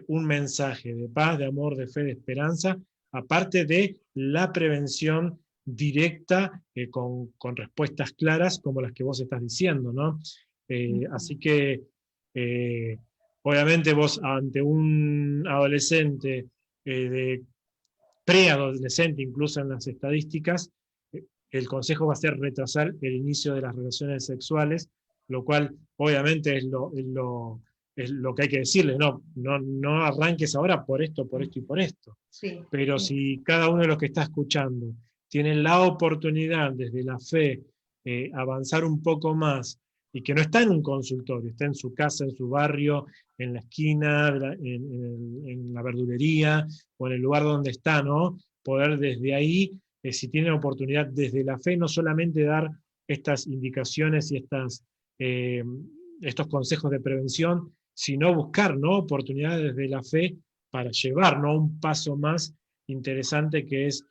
un mensaje de paz, de amor, de fe, de esperanza, aparte de la prevención directa con respuestas claras como las que vos estás diciendo, ¿no? Así que obviamente vos ante un adolescente de preadolescente, incluso en las estadísticas, el consejo va a ser retrasar el inicio de las relaciones sexuales, lo cual obviamente es lo que hay que decirle, no arranques ahora por esto y por esto. Sí, pero si cada uno de los que está escuchando tiene la oportunidad desde la fe avanzar un poco más y que no está en un consultorio, está en su casa, en su barrio, en la esquina, en la verdulería, o en el lugar donde está, ¿no? Poder desde ahí, si tienen oportunidad desde la fe, no solamente dar estas indicaciones y estos consejos de prevención, sino buscar, ¿no?, oportunidades desde la fe para llevar, ¿no?, un paso más interesante, que es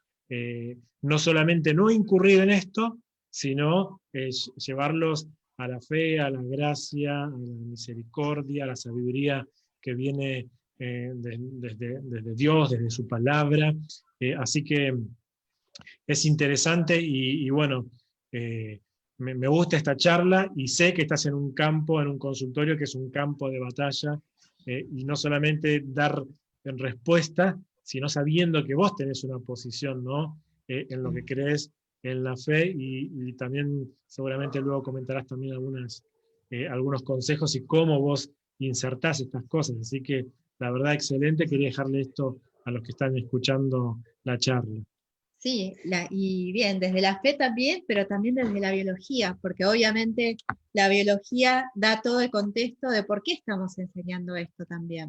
no solamente no incurrir en esto, sino llevarlos a la fe, a la gracia, a la misericordia, a la sabiduría que viene desde Dios, desde su palabra. Así que es interesante y bueno, me gusta esta charla y sé que estás en un campo, en un consultorio que es un campo de batalla, y no solamente dar en respuesta, sino sabiendo que vos tenés una posición, ¿no?, en lo que crees, en la fe, y también seguramente luego comentarás también algunos consejos y cómo vos insertás estas cosas. Así que la verdad, excelente. Quería dejarle esto a los que están escuchando la charla. Sí, y bien, desde la fe también, pero también desde la biología, porque obviamente la biología da todo el contexto de por qué estamos enseñando esto también.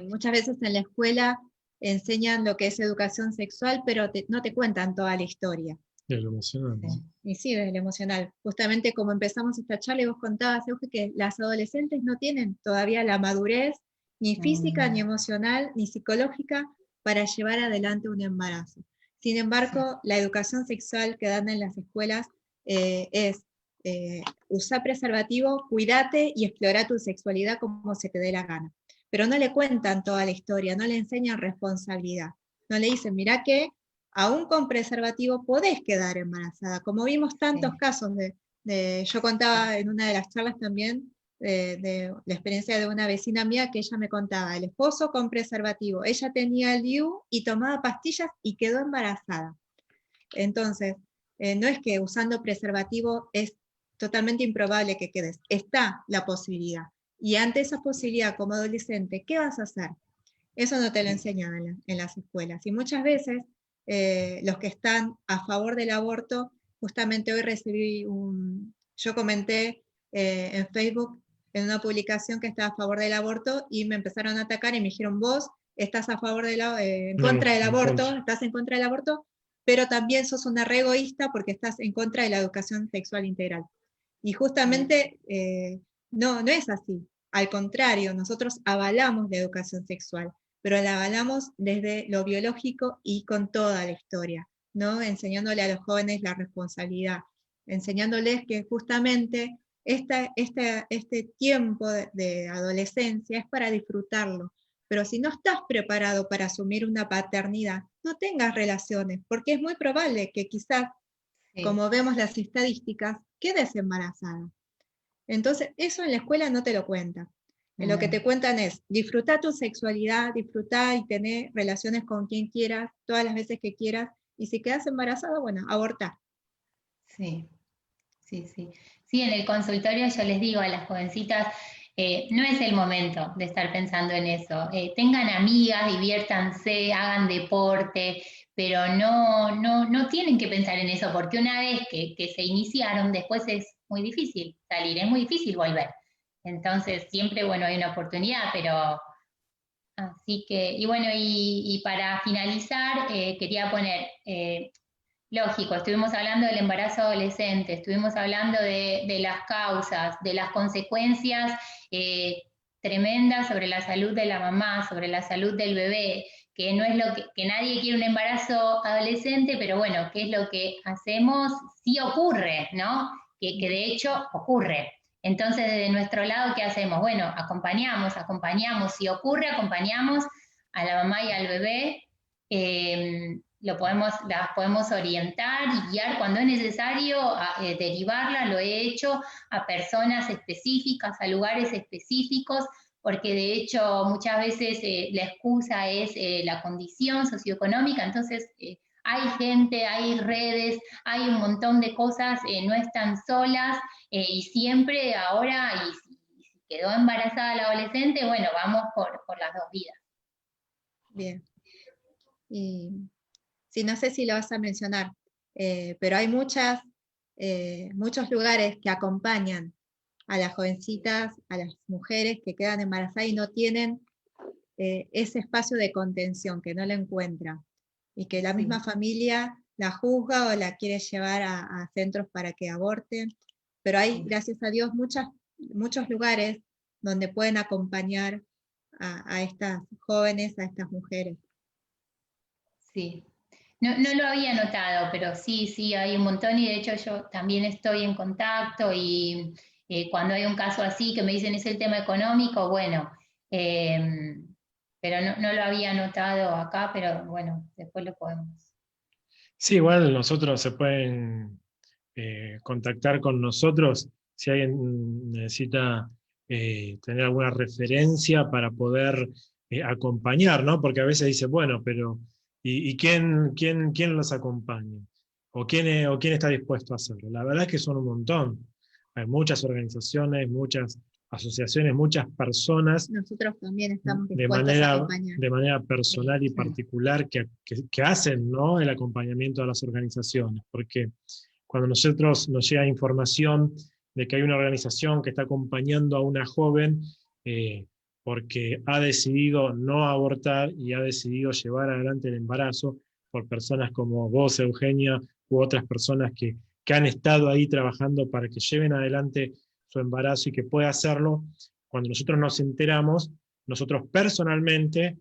Muchas veces en la escuela enseñan lo que es educación sexual, pero no te cuentan toda la historia. De lo emocional, ¿no? Y sí, desde lo emocional. Justamente como empezamos esta charla y vos contabas, Euge, que las adolescentes no tienen todavía la madurez, ni física, ni emocional, ni psicológica, para llevar adelante un embarazo. Sin embargo, la educación sexual que dan en las escuelas es usar preservativo, cuídate y explora tu sexualidad como se te dé la gana. Pero no le cuentan toda la historia, no le enseñan responsabilidad. No le dicen, mirá que aún con preservativo podés quedar embarazada. Como vimos tantos casos yo contaba en una de las charlas también de la experiencia de una vecina mía, que ella me contaba, el esposo con preservativo, ella tenía el DIU y tomaba pastillas y quedó embarazada. Entonces, no es que usando preservativo es totalmente improbable que quedes, está la posibilidad. Y ante esa posibilidad como adolescente, ¿qué vas a hacer? Eso no te lo enseñan en las escuelas. Y muchas veces los que están a favor del aborto, justamente hoy yo comenté en Facebook en una publicación que estaba a favor del aborto y me empezaron a atacar y me dijeron, vos estás a favor en contra del aborto, estás en contra del aborto, pero también sos una re egoísta porque estás en contra de la educación sexual integral. Y justamente no es así. Al contrario, nosotros avalamos la educación sexual, pero la avalamos desde lo biológico y con toda la historia, ¿no? Enseñándole a los jóvenes la responsabilidad, enseñándoles que justamente este tiempo de adolescencia es para disfrutarlo, pero si no estás preparado para asumir una paternidad, no tengas relaciones, porque es muy probable que quizás, como vemos las estadísticas, quedes embarazada. Entonces, eso en la escuela no te lo cuentan. En lo que te cuentan es, disfrutar tu sexualidad, disfrutar y tener relaciones con quien quieras, todas las veces que quieras, y si quedas embarazada, bueno, abortar. Sí, sí, sí. Sí, en el consultorio yo les digo a las jovencitas, no es el momento de estar pensando en eso. Tengan amigas, diviértanse, hagan deporte, pero no tienen que pensar en eso, porque una vez que se iniciaron, después es muy difícil salir, es muy difícil volver. Entonces, siempre, bueno, hay una oportunidad, pero así que, y bueno, y para finalizar, quería poner, lógico, estuvimos hablando del embarazo adolescente, estuvimos hablando de las causas, de las consecuencias tremendas sobre la salud de la mamá, sobre la salud del bebé, que no es que nadie quiere un embarazo adolescente, pero bueno, ¿qué es lo que hacemos? Sí ocurre, ¿no? Que de hecho ocurre. Entonces, desde nuestro lado, ¿qué hacemos? Bueno, acompañamos, si ocurre, acompañamos a la mamá y al bebé, las podemos orientar y guiar cuando es necesario, derivarla, lo he hecho a personas específicas, a lugares específicos, porque de hecho muchas veces la excusa es la condición socioeconómica, entonces hay gente, hay redes, hay un montón de cosas, no están solas, y siempre ahora, y si quedó embarazada la adolescente, bueno, vamos por las dos vidas. Bien. Y sí, no sé si lo vas a mencionar, pero hay muchos lugares que acompañan a las jovencitas, a las mujeres que quedan embarazadas y no tienen ese espacio de contención, que no lo encuentran, y que la misma familia la juzga o la quiere llevar a centros para que aborten, pero hay, gracias a Dios, muchos lugares donde pueden acompañar a estas jóvenes, a estas mujeres. Sí. No lo había notado, pero sí, hay un montón, y de hecho yo también estoy en contacto, y cuando hay un caso así que me dicen es el tema económico, bueno, pero no lo había notado acá, pero bueno, después lo podemos. Sí, igual nosotros se pueden contactar con nosotros si alguien necesita tener alguna referencia para poder acompañar, ¿no? Porque a veces dice, bueno, pero ¿y quién los acompaña? ¿O quién está dispuesto a hacerlo? La verdad es que son un montón. Hay muchas organizaciones, muchas asociaciones, muchas personas Nosotros también estamos dispuestos a acompañar. de manera personal y particular que hacen, ¿no?, el acompañamiento a las organizaciones, porque cuando nosotros nos llega información de que hay una organización que está acompañando a una joven porque ha decidido no abortar y ha decidido llevar adelante el embarazo, por personas como vos, Eugenia, u otras personas que han estado ahí trabajando para que lleven adelante su embarazo y que pueda hacerlo, cuando nosotros nos enteramos, nosotros personalmente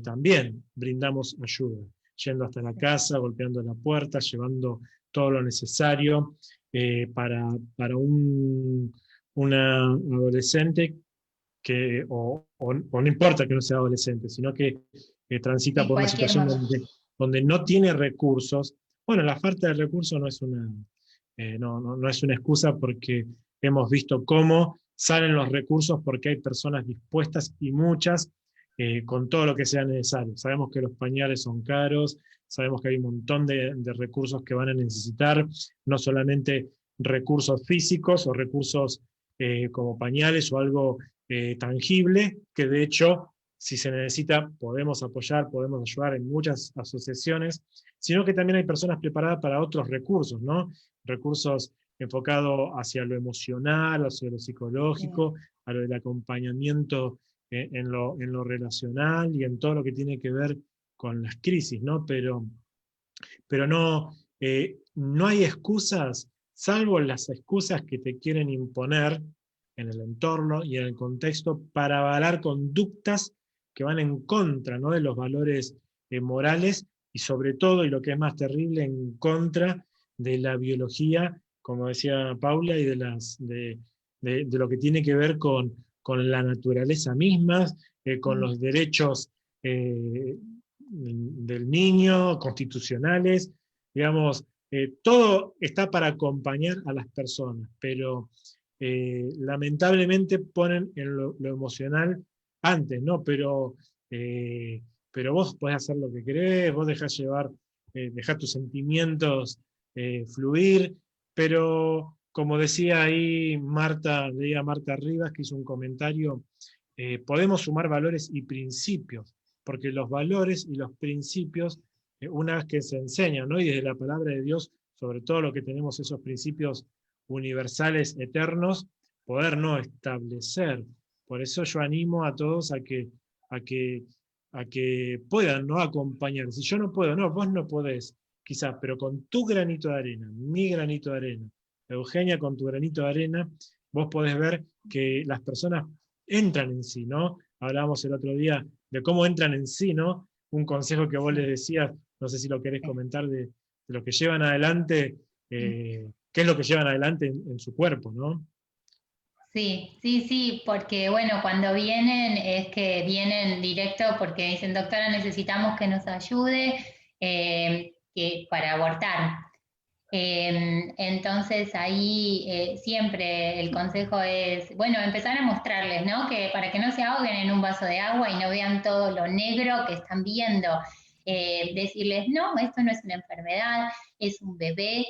también brindamos ayuda, yendo hasta la casa, golpeando la puerta, llevando todo lo necesario para una adolescente o no importa que no sea adolescente, sino que transita por una situación donde no tiene recursos. Bueno, la falta de recursos no es no es una excusa, porque hemos visto cómo salen los recursos porque hay personas dispuestas y muchas con todo lo que sea necesario. Sabemos que los pañales son caros, sabemos que hay un montón de recursos que van a necesitar, no solamente recursos físicos o recursos como pañales o algo tangible, que de hecho, si se necesita, podemos apoyar, podemos ayudar en muchas asociaciones, sino que también hay personas preparadas para otros recursos, ¿no? Recursos enfocados hacia lo emocional, hacia lo psicológico, a lo del acompañamiento en lo relacional y en todo lo que tiene que ver con las crisis, ¿no? Pero no hay excusas, salvo las excusas que te quieren imponer en el entorno y en el contexto para avalar conductas que van en contra, ¿no?, de los valores morales y sobre todo, y lo que es más terrible, en contra de la biología, como decía Paula, y de lo que tiene que ver con la naturaleza misma, con los derechos del niño, constitucionales, digamos, todo está para acompañar a las personas, pero lamentablemente ponen en lo emocional antes, ¿no? Pero vos podés hacer lo que querés, vos dejás tus sentimientos fluir, pero como decía ahí leía Marta Rivas, que hizo un comentario, podemos sumar valores y principios, porque los valores y los principios, una vez que se enseñan, ¿no?, y desde la palabra de Dios, sobre todo lo que tenemos esos principios universales, eternos, poder no establecer. Por eso yo animo a todos a que puedan, ¿no?, acompañar. Si yo no puedo, no, vos no podés, quizás, pero con tu granito de arena, mi granito de arena, Eugenia, con tu granito de arena, vos podés ver que las personas entran en sí, ¿no? Hablábamos el otro día de cómo entran en sí, ¿no? Un consejo que vos les decías, no sé si lo querés comentar, de lo que llevan adelante, qué es lo que llevan adelante en su cuerpo, ¿no? Sí, porque bueno, cuando vienen es que vienen directo porque dicen, doctora, necesitamos que nos ayude para abortar. Entonces ahí siempre el consejo es, bueno, empezar a mostrarles, ¿no?, que para que no se ahoguen en un vaso de agua y no vean todo lo negro que están viendo. Decirles, no, esto no es una enfermedad, es un bebé,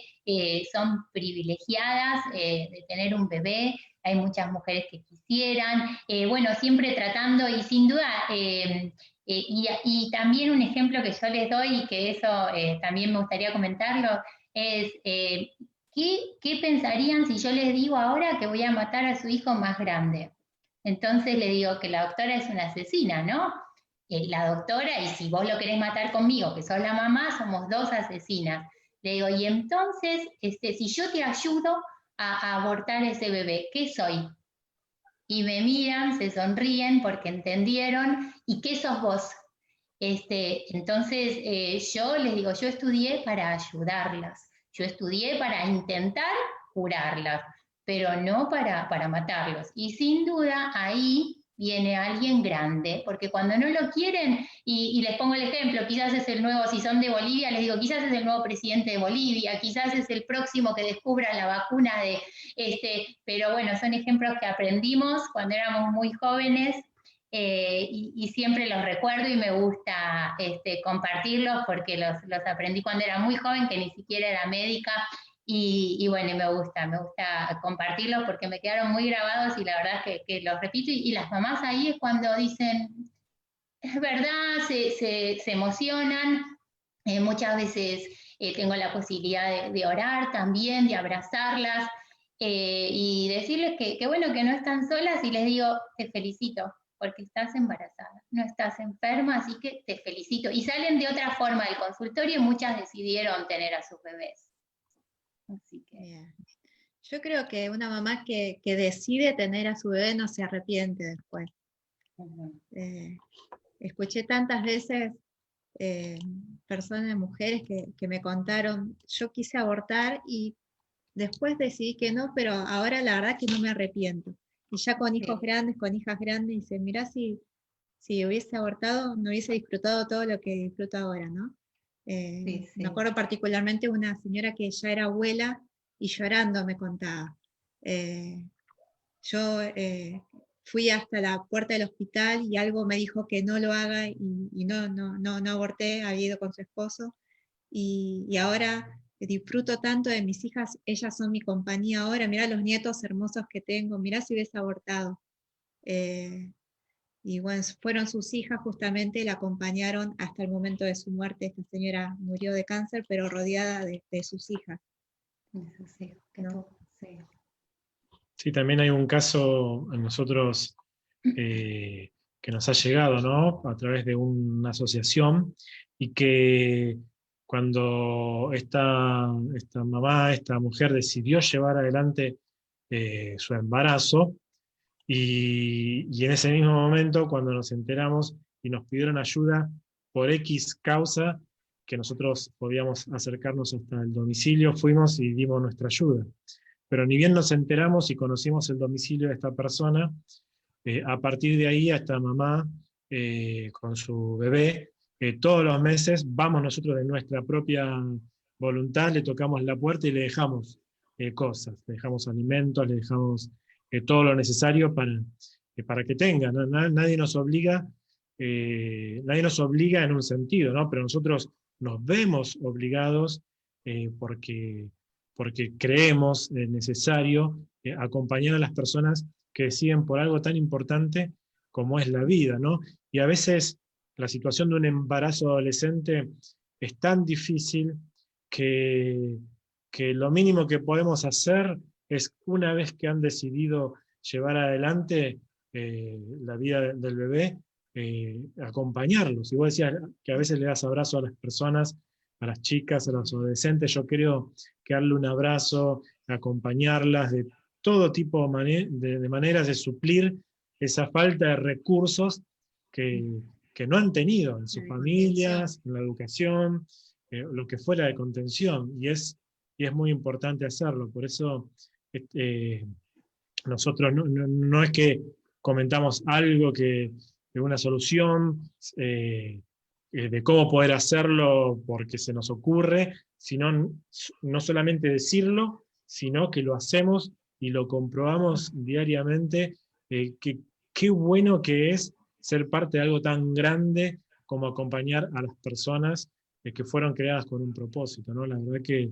son privilegiadas de tener un bebé, hay muchas mujeres que quisieran, bueno, siempre tratando y sin duda, y también un ejemplo que yo les doy y que eso también me gustaría comentarlo, es ¿qué pensarían si yo les digo ahora que voy a matar a su hijo más grande? Entonces le digo que la doctora es una asesina, ¿no? La doctora, y si vos lo querés matar conmigo, que sos la mamá, somos dos asesinas. Le digo, y entonces, si yo te ayudo a abortar ese bebé, ¿qué soy? Y me miran, se sonríen porque entendieron, ¿y qué sos vos? Entonces yo les digo, yo estudié para ayudarlas, yo estudié para intentar curarlas, pero no para matarlos. Y sin duda ahí viene alguien grande, porque cuando no lo quieren, y les pongo el ejemplo, quizás es el nuevo, si son de Bolivia, les digo, quizás es el nuevo presidente de Bolivia, quizás es el próximo que descubra la vacuna pero bueno, son ejemplos que aprendimos cuando éramos muy jóvenes. Y siempre los recuerdo y me gusta compartirlos porque los aprendí cuando era muy joven, que ni siquiera era médica, y bueno, me gusta compartirlos porque me quedaron muy grabados y la verdad es que los repito, y las mamás ahí es cuando dicen, es verdad, se emocionan, muchas veces tengo la posibilidad de orar también, de abrazarlas, y decirles que bueno, que no están solas, y les digo, te felicito, porque estás embarazada, no estás enferma, así que te felicito. Y salen de otra forma del consultorio y muchas decidieron tener a sus bebés. Así que... Bien. Yo creo que una mamá que decide tener a su bebé no se arrepiente después. Escuché tantas veces personas, mujeres que me contaron, yo quise abortar y después decidí que no, pero ahora la verdad que no me arrepiento. Y ya con hijos grandes, con hijas grandes, dice, mirá, si hubiese abortado, no hubiese disfrutado todo lo que disfruto ahora, ¿no? Me acuerdo particularmente de una señora que ya era abuela y llorando me contaba. Yo fui hasta la puerta del hospital y algo me dijo que no lo haga y no aborté, había ido con su esposo y ahora disfruto tanto de mis hijas, ellas son mi compañía ahora, mirá los nietos hermosos que tengo, mirá si hubiese abortado. Y bueno, fueron sus hijas justamente, la acompañaron hasta el momento de su muerte. Esta señora murió de cáncer, pero rodeada de sus hijas. ¿No? Sí, también hay un caso en nosotros que nos ha llegado, ¿no? A través de una asociación, y que cuando esta mamá, esta mujer decidió llevar adelante su embarazo, y en ese mismo momento, cuando nos enteramos y nos pidieron ayuda por X causa, que nosotros podíamos acercarnos hasta el domicilio, fuimos y dimos nuestra ayuda. Pero ni bien nos enteramos y conocimos el domicilio de esta persona, a partir de ahí a esta mamá con su bebé, todos los meses vamos nosotros de nuestra propia voluntad, le tocamos la puerta y le dejamos cosas, le dejamos alimentos, le dejamos todo lo necesario para que tenga, ¿no? Nadie nos obliga en un sentido, ¿no? Pero nosotros nos vemos obligados porque creemos necesario acompañar a las personas que deciden por algo tan importante como es la vida, ¿no? Y a veces la situación de un embarazo adolescente es tan difícil que lo mínimo que podemos hacer es, una vez que han decidido llevar adelante la vida del bebé, acompañarlos. Y vos decías que a veces le das abrazo a las personas, a las chicas, a los adolescentes. Yo creo que darle un abrazo, acompañarlas de todo tipo de maneras de suplir esa falta de recursos que no han tenido en sus familias, en la educación, lo que fuera de contención, y es muy importante hacerlo. Por eso nosotros no es que comentamos algo que una solución de cómo poder hacerlo porque se nos ocurre, sino no solamente decirlo, sino que lo hacemos y lo comprobamos diariamente, qué bueno que es ser parte de algo tan grande como acompañar a las personas que fueron creadas con un propósito, ¿no? La verdad que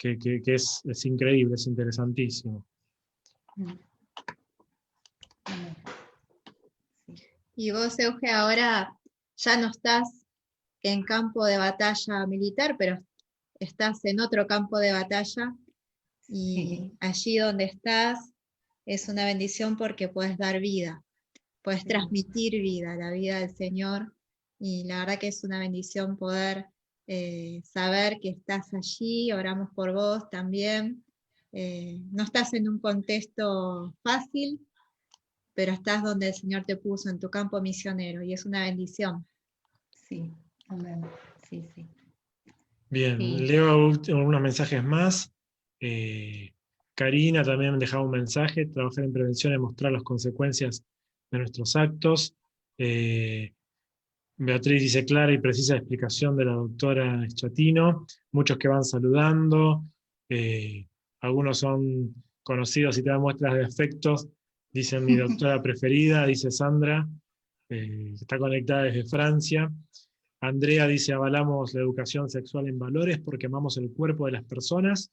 es increíble, es interesantísimo. Y vos, Euge, ahora ya no estás en campo de batalla militar, pero estás en otro campo de batalla. Y allí donde estás es una bendición porque puedes dar vida, puedes transmitir vida, la vida del Señor. Y la verdad que es una bendición poder saber que estás allí, oramos por vos también. No estás en un contexto fácil, pero estás donde el Señor te puso, en tu campo misionero, y es una bendición. Sí, amén. Sí, sí. Bien, Sí. leo unos mensajes más. Karina también dejaba un mensaje: trabajar en prevención y mostrar las consecuencias de nuestros actos. Beatriz dice: clara y precisa explicación de la doctora Schatino. Muchos que van saludando. Algunos son conocidos y te dan muestras de afectos. Dicen mi doctora preferida, dice Sandra, está conectada desde Francia. Andrea dice: avalamos la educación sexual en valores porque amamos el cuerpo de las personas,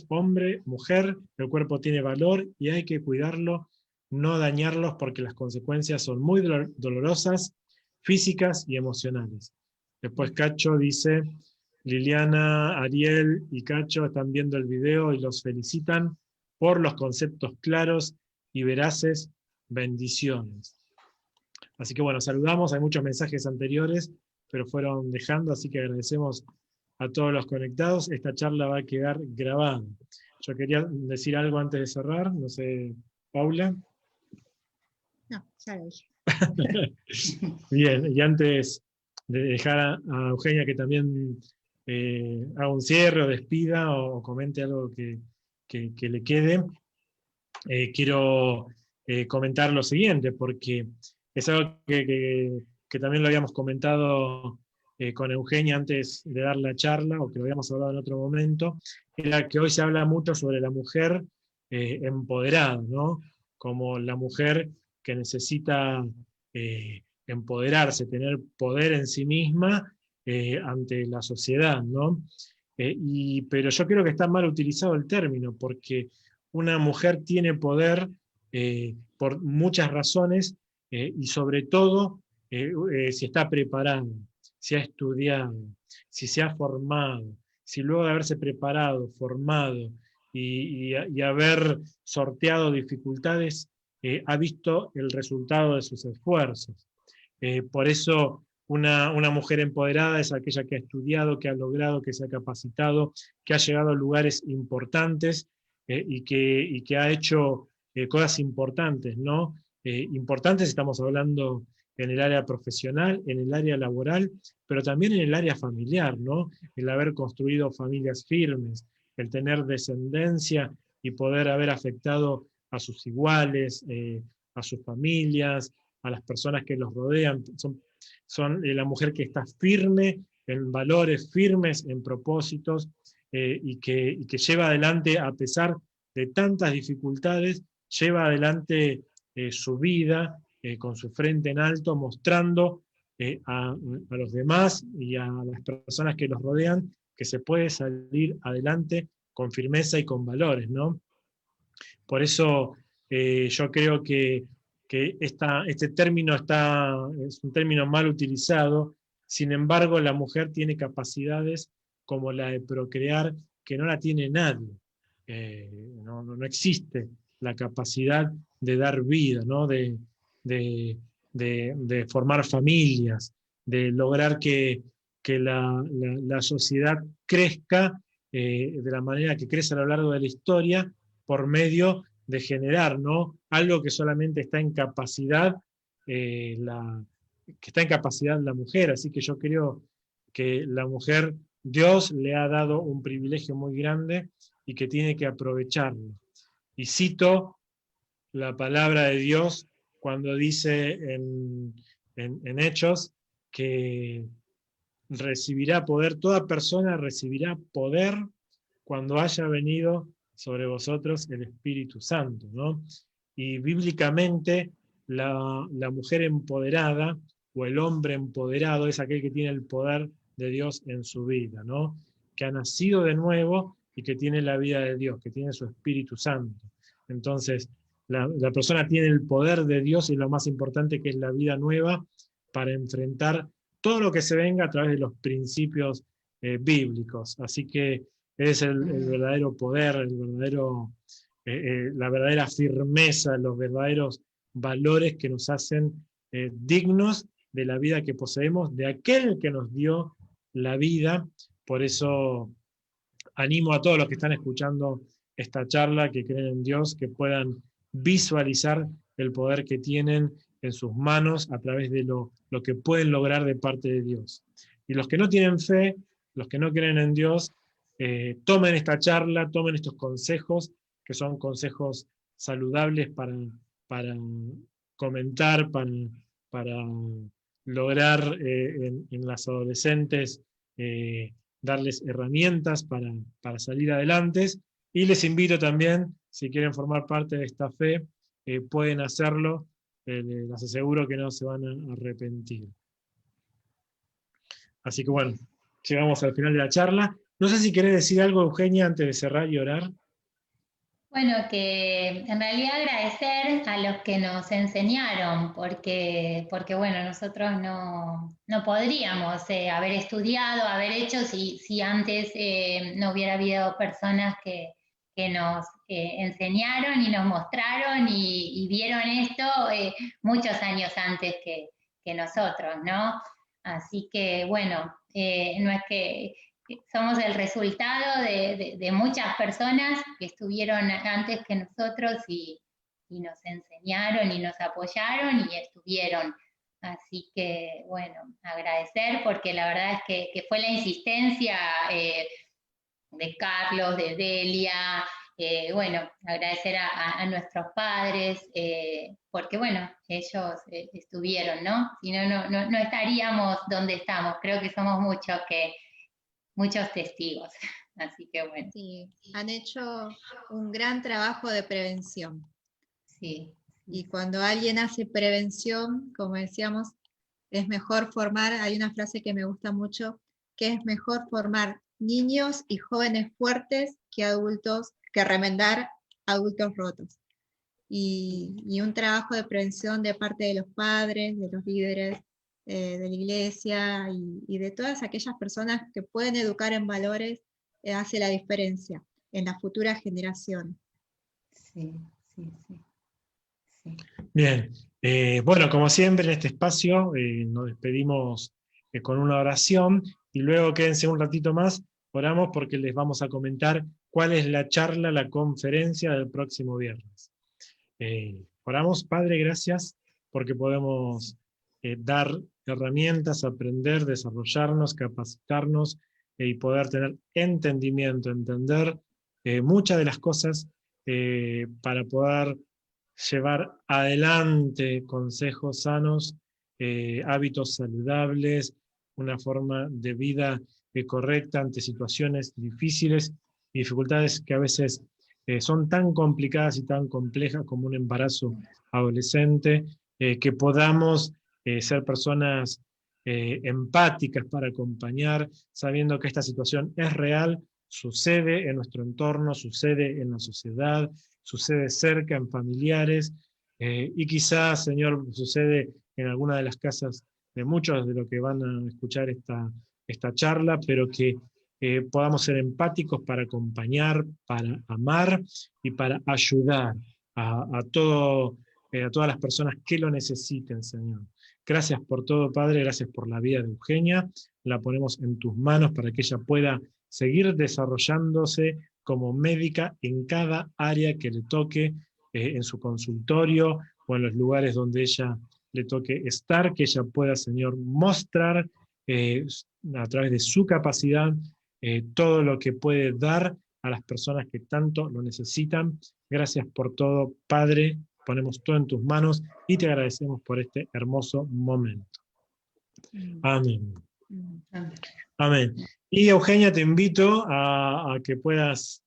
hombre, mujer, el cuerpo tiene valor y hay que cuidarlo, no dañarlos porque las consecuencias son muy dolorosas, físicas y emocionales. Después Cacho dice: Liliana, Ariel y Cacho están viendo el video y los felicitan por los conceptos claros y veraces. Bendiciones. Así que bueno, saludamos, hay muchos mensajes anteriores, pero fueron dejando, así que agradecemos a todos los conectados. Esta charla va a quedar grabada. Yo quería decir algo antes de cerrar, no sé, Paula. No, ya lo dije. Bien, y antes de dejar a Eugenia que también haga un cierre o despida o comente algo que le quede, quiero comentar lo siguiente, porque es algo que también lo habíamos comentado con Eugenia antes de dar la charla, o que lo habíamos hablado en otro momento, era que hoy se habla mucho sobre la mujer empoderada, ¿no? Como la mujer que necesita empoderarse, tener poder en sí misma ante la sociedad, ¿no? Pero yo creo que está mal utilizado el término, porque una mujer tiene poder por muchas razones y sobre todo si está preparada, si ha estudiado, si se ha formado, si luego de haberse preparado, formado y haber sorteado dificultades, ha visto el resultado de sus esfuerzos. Por eso una mujer empoderada es aquella que ha estudiado, que ha logrado, que se ha capacitado, que ha llegado a lugares importantes y que ha hecho cosas importantes, ¿no? Importantes estamos hablando en el área profesional, en el área laboral, pero también en el área familiar, ¿no? El haber construido familias firmes, el tener descendencia y poder haber afectado a sus iguales, a sus familias, a las personas que los rodean. Son la mujer que está firme en valores, firmes en propósitos, y que lleva adelante, a pesar de tantas dificultades, lleva adelante su vida con su frente en alto, mostrando a los demás y a las personas que los rodean que se puede salir adelante con firmeza y con valores, ¿no? Por eso yo creo que este término es un término mal utilizado. Sin embargo, la mujer tiene capacidades como la de procrear que no la tiene nadie. No existe la capacidad de dar vida, ¿no? de formar familias, de lograr que la sociedad crezca de la manera que crece a lo largo de la historia, por medio de generar, ¿no? Algo que solamente está en capacidad la mujer. Así que yo creo que la mujer, Dios le ha dado un privilegio muy grande y que tiene que aprovecharlo. Y cito la palabra de Dios cuando dice en Hechos que recibirá poder, toda persona recibirá poder cuando haya venido sobre vosotros el Espíritu Santo, ¿no? Y bíblicamente la mujer empoderada o el hombre empoderado es aquel que tiene el poder de Dios en su vida, ¿no? Que ha nacido de nuevo y que tiene la vida de Dios, que tiene su Espíritu Santo. Entonces, la persona tiene el poder de Dios y lo más importante, que es la vida nueva, para enfrentar todo lo que se venga a través de los principios bíblicos. Así que es el verdadero poder, la verdadera firmeza, los verdaderos valores que nos hacen dignos de la vida que poseemos, de aquel que nos dio la vida. Por eso animo a todos los que están escuchando esta charla, que creen en Dios, que puedan visualizar el poder que tienen en sus manos a través de lo que pueden lograr de parte de Dios. Y los que no tienen fe, los que no creen en Dios, tomen esta charla, tomen estos consejos, que son consejos saludables para comentar, para lograr en las adolescentes darles herramientas para salir adelante. Y les invito también, si quieren formar parte de esta fe, pueden hacerlo, les aseguro que no se van a arrepentir. Así que bueno, llegamos al final de la charla. No sé si querés decir algo, Eugenia, antes de cerrar y orar. Bueno, que en realidad agradecer a los que nos enseñaron, porque bueno, nosotros no podríamos haber estudiado, haber hecho si antes no hubiera habido personas que nos enseñaron y nos mostraron y vieron esto muchos años antes que nosotros, ¿no? Así que bueno, no es que somos el resultado de muchas personas que estuvieron antes que nosotros y nos enseñaron y nos apoyaron y estuvieron. Así que, bueno, agradecer porque la verdad es que fue la insistencia de Carlos, de Delia, bueno, agradecer a nuestros padres, porque bueno, ellos estuvieron, ¿no? Si no estaríamos donde estamos. Creo que somos muchos testigos. Así que bueno. Sí, han hecho un gran trabajo de prevención. Sí. Y cuando alguien hace prevención, como decíamos, es mejor formar, hay una frase que me gusta mucho, que es mejor formar niños y jóvenes fuertes que remendar adultos rotos. Y un trabajo de prevención de parte de los padres, de los líderes de la iglesia y de todas aquellas personas que pueden educar en valores, hace la diferencia en la futura generación. Sí. Bien, bueno, como siempre en este espacio nos despedimos con una oración y luego quédense un ratito más, oramos porque les vamos a comentar cuál es la charla, la conferencia del próximo viernes. Oramos, Padre, gracias porque podemos dar herramientas, aprender, desarrollarnos, capacitarnos y poder tener entendimiento, entender muchas de las cosas para poder llevar adelante consejos sanos, hábitos saludables, una forma de vida correcta ante situaciones difíciles y dificultades que a veces son tan complicadas y tan complejas como un embarazo adolescente, que podamos ser personas empáticas para acompañar, sabiendo que esta situación es real, sucede en nuestro entorno, sucede en la sociedad, sucede cerca, en familiares, y quizás, Señor, sucede en alguna de las casas de muchos de los que van a escuchar esta charla, pero que podamos ser empáticos para acompañar, para amar y para ayudar a todas las personas que lo necesiten, Señor. Gracias por todo, Padre, gracias por la vida de Eugenia, la ponemos en tus manos para que ella pueda seguir desarrollándose como médica en cada área que le toque, en su consultorio o en los lugares donde ella le toque estar, que ella pueda, Señor, mostrar a través de su capacidad todo lo que puede dar a las personas que tanto lo necesitan. Gracias por todo, Padre, ponemos todo en tus manos y te agradecemos por este hermoso momento. Amén. Amén. Y Eugenia, te invito a que puedas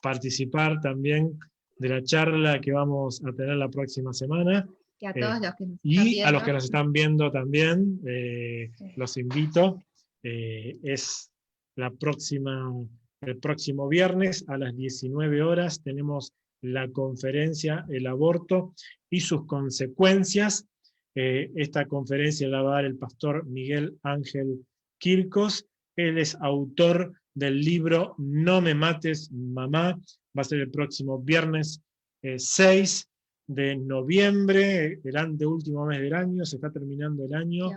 participar también de la charla que vamos a tener la próxima semana. Y a todos los que nos y están viendo. A los que nos están viendo también, los invito. Es el próximo viernes a las 19 horas tenemos la conferencia El aborto y sus consecuencias. Esta conferencia la va a dar el pastor Miguel Ángel Quircos. Él es autor del libro No me mates, mamá. Va a ser el próximo viernes 6 de noviembre, el anteúltimo mes del año, se está terminando el año.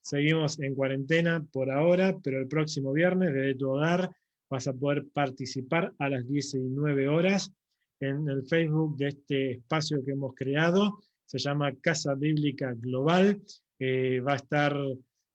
Seguimos en cuarentena por ahora, pero el próximo viernes, desde tu hogar, vas a poder participar a las 19 horas en el Facebook de este espacio que hemos creado. Se llama Casa Bíblica Global. Va a estar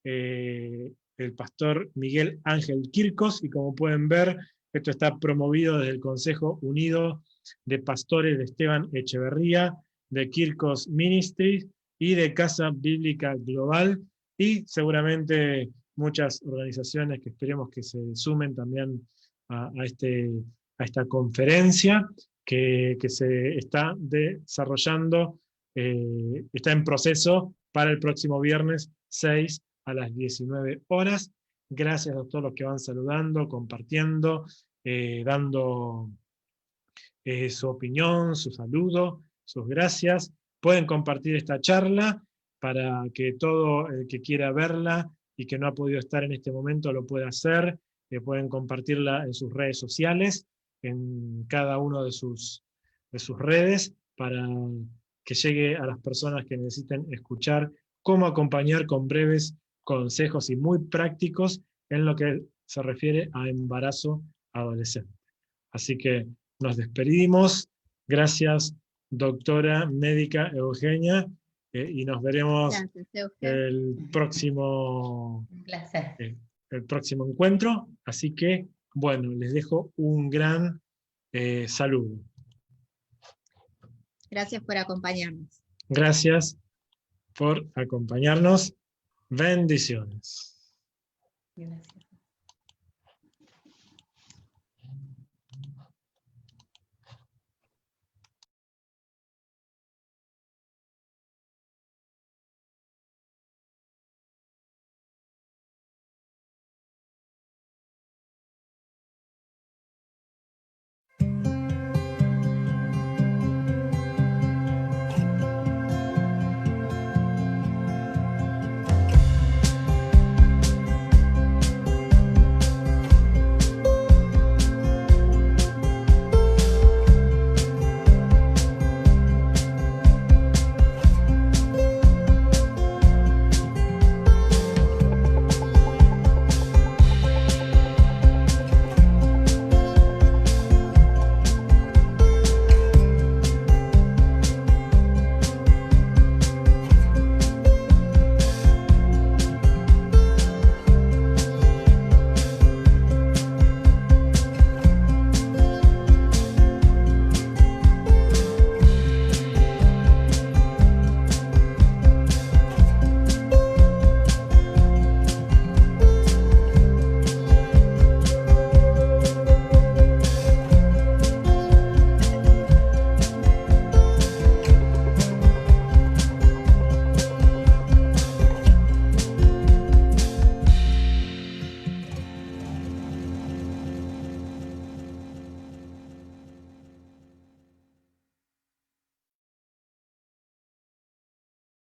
el pastor Miguel Ángel Quircos, y como pueden ver, esto está promovido desde el Consejo Unido de Pastores de Esteban Echeverría, de Quircos Ministries y de Casa Bíblica Global, y seguramente muchas organizaciones que esperemos que se sumen también a esta conferencia que se está desarrollando, está en proceso para el próximo viernes 6 a las 19 horas. Gracias a todos los que van saludando, compartiendo, dando su opinión, su saludo, sus gracias. Pueden compartir esta charla para que todo el que quiera verla y que no ha podido estar en este momento lo pueda hacer. Pueden compartirla en sus redes sociales, en cada uno de sus redes, para que llegue a las personas que necesiten escuchar cómo acompañar con breves consejos y muy prácticos en lo que se refiere a embarazo adolescente. Así que nos despedimos. Gracias, doctora médica Eugenia, y nos veremos el próximo encuentro. Así que, bueno, les dejo un gran saludo. Gracias por acompañarnos. Gracias por acompañarnos. Bendiciones. Gracias.